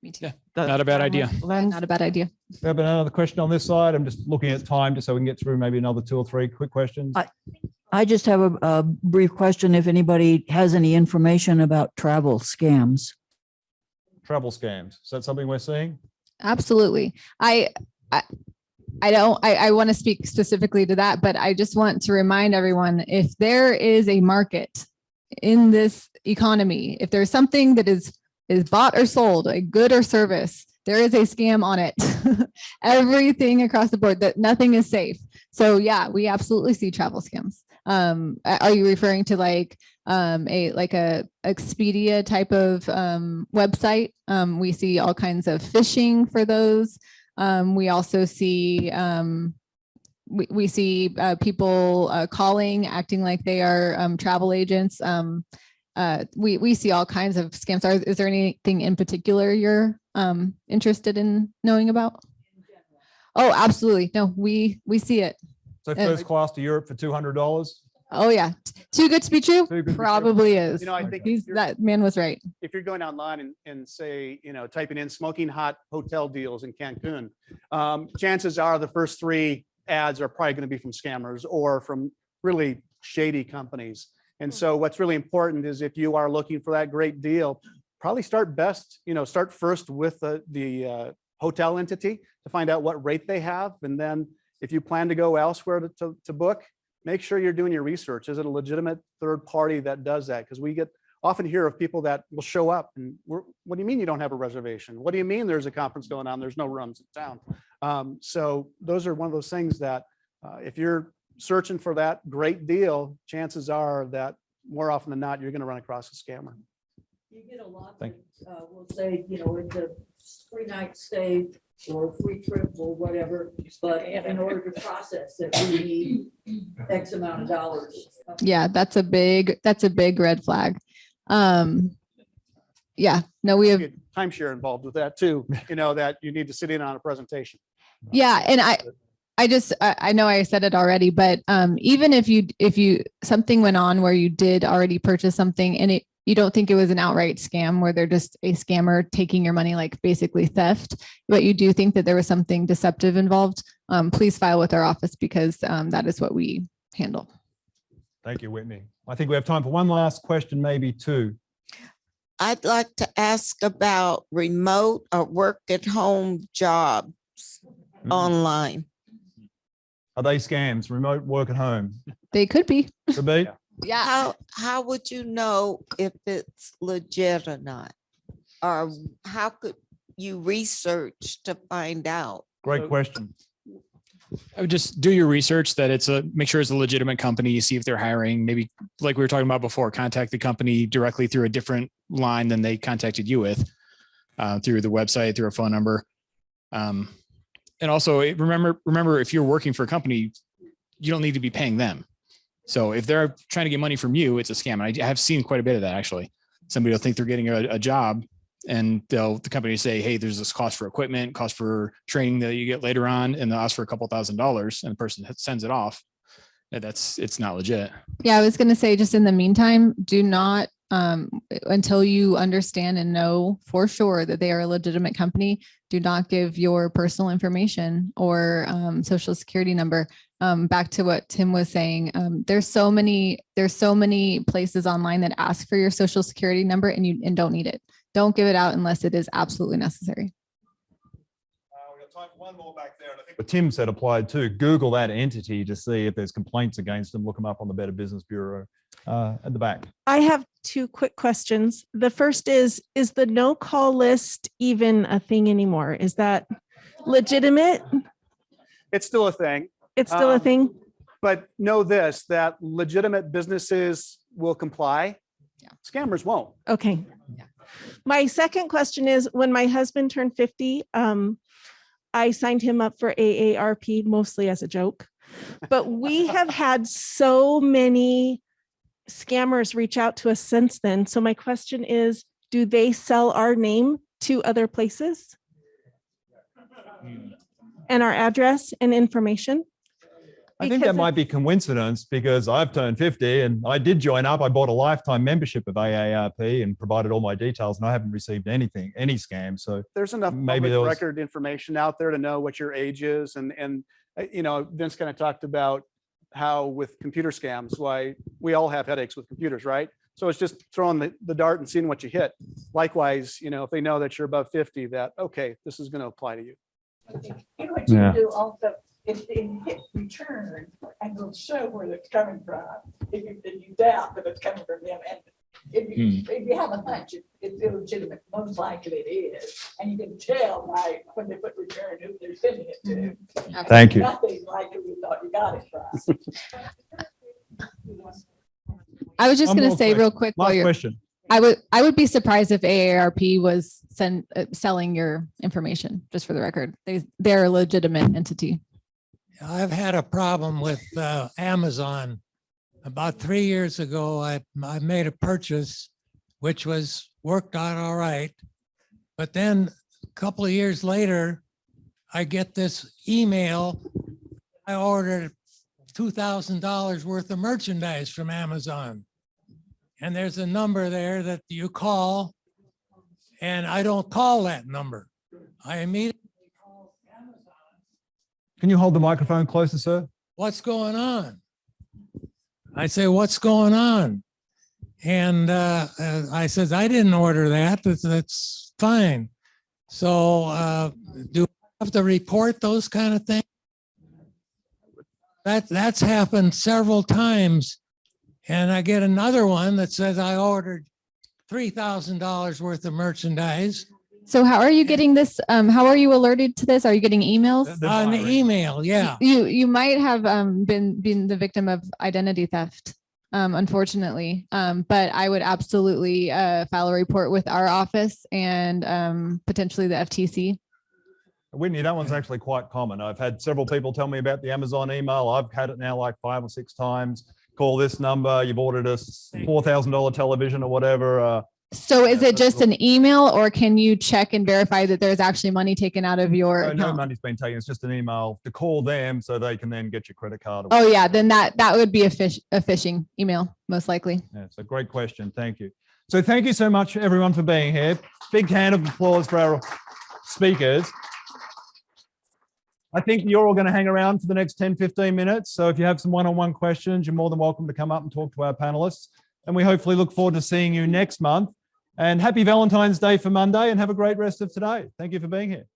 Me too. Yeah, not a bad idea. Not a bad idea. We have another question on this side. I'm just looking at time just so we can get through maybe another 2 or 3 quick questions. I just have a brief question. If anybody has any information about travel scams. Travel scams. Is that something we're seeing? Absolutely. I want to speak specifically to that, but I just want to remind everyone, if there is a market in this economy, if there's something that is bought or sold, a good or service, there is a scam on it. Everything across the board, that nothing is safe. So yeah, we absolutely see travel scams. Are you referring to like a Expedia type of website? We see all kinds of phishing for those. We also see we see people calling, acting like they are travel agents. We see all kinds of scams. Is there anything in particular you're interested in knowing about? Oh, absolutely. No, we see it. So first class to Europe for $200. Oh yeah, too good to be true. Probably is. You know, I think that man was right. if you're going online and say, you know, typing in smoking hot hotel deals in Cancun, chances are the first 3 ads are probably going to be from scammers or from really shady companies. And so what's really important is if you are looking for that great deal, probably start first with the hotel entity to find out what rate they have. And then if you plan to go elsewhere to book, make sure you're doing your research. Is it a legitimate third party that does that? Because we often hear of people that will show up and what do you mean you don't have a reservation? What do you mean there's a conference going on? There's no rooms in town. So those are one of those things that if you're searching for that great deal, chances are that more often than not, you're going to run across a scammer. You get a lot that will say, you know, it's a 3-night stay or a free trip or whatever, but in order to process it, we need X amount of dollars. Yeah, that's a big red flag. Yeah, no, we have timeshare involved with that too, you know, that you need to sit in on a presentation. Yeah, and I know I said it already, but even if you something went on where you did already purchase something and you don't think it was an outright scam where they're just a scammer taking your money, like basically theft, but you do think that there was something deceptive involved, please file with our office because that is what we handle. Thank you, Whitney. I think we have time for one last question, maybe 2. I'd like to ask about remote or work at home jobs online. Are they scams? Remote work at home? They could be. Could be. Yeah. How would you know if it's legit or not? Or how could you research to find out? Great question. I would just do your research that make sure it's a legitimate company, see if they're hiring, maybe like we were talking about before, contact the company directly through a different line than they contacted you with, through the website, through a phone number. And also remember, if you're working for a company, you don't need to be paying them. So if they're trying to get money from you, it's a scam. And I have seen quite a bit of that, actually. Somebody will think they're getting a job and the company say, hey, there's this cost for equipment, cost for training that you get later on, and they'll ask for a couple $1,000s and the person sends it off. It's not legit. Yeah, I was going to say, just in the meantime, do not, until you understand and know for sure that they are a legitimate company, do not give your personal information or social security number. Back to what Tim was saying, there's so many places online that ask for your social security number and don't need it. Don't give it out unless it is absolutely necessary. We got time for one more back there. And I think what Tim said applied too. Google that entity to see if there's complaints against them. Look them up on the Better Business Bureau at the back. I have 2 quick questions. The first is the no call list even a thing anymore? Is that legitimate? It's still a thing. It's still a thing. But know this, that legitimate businesses will comply. Yeah. Scammers won't. Okay. Yeah. My second question is, when my husband turned 50, I signed him up for AARP mostly as a joke, but we have had so many scammers reach out to us since then. So my question is, do they sell our name to other places and our address and information? I think that might be coincidence because I've turned 50 and I did join up. I bought a lifetime membership of AARP and provided all my details, and I haven't received any scam. So there's enough public record information out there to know what your age is. And you know, Vince kind of talked about how with computer scams, why we all have headaches with computers, right? So it's just throwing the dart and seeing what you hit. Likewise, you know, if they know that you're above 50, that, okay, this is going to apply to you. You know what you can do also? If they hit return, and they'll show where it's coming from. If you doubt that it's coming from them, and if you have a hunch, it's illegitimate, most likely it is. And you can tell by when they put return who they're sending it to. Thank you. Nothing like who you thought you got it from. I was just One going to more say question. real quick. Last question. I would be surprised if AARP was selling your information, just for the record. They're a legitimate entity. I've had a problem with Amazon. About 3 years ago, I made a purchase, which worked out all right. But then a couple of years later, I get this email. I ordered $2,000 worth of merchandise from Amazon. And there's a number there that you call, and I don't call that number. I immediately call Amazon. Can you hold the microphone closer, sir? What's going on? I say, what's going on? And I says, I didn't order that. That's fine. So do I have to report those kind of things? That's happened several times. And I get another one that says I ordered $3,000 worth of merchandise. So how are you getting this? How are you alerted to this? Are you getting emails? On the email, yeah. You might have been the victim of identity theft, unfortunately. But I would absolutely file a report with our office and potentially the FTC. Whitney, that one's actually quite common. I've had several people tell me about the Amazon email. I've had it now like 5 or 6 times. Call this number. You've ordered a $4,000 television or whatever. So is it just an email, or can you check and verify that there's actually money taken out of your No account? money's been taken. It's just an email to call them so they can then get your credit card. Oh yeah, then that would be a phishing email, most likely. Yeah, it's a great question. Thank you. So thank you so much, everyone, for being here. Big hand of applause for our speakers. I think you're all going to hang around for the next 10, 15 minutes. So if you have some one-on-one questions, you're more than welcome to come up and talk to our panelists. And we hopefully look forward to seeing you next month. And happy Valentine's Day for Monday, and have a great rest of today. Thank you for being here.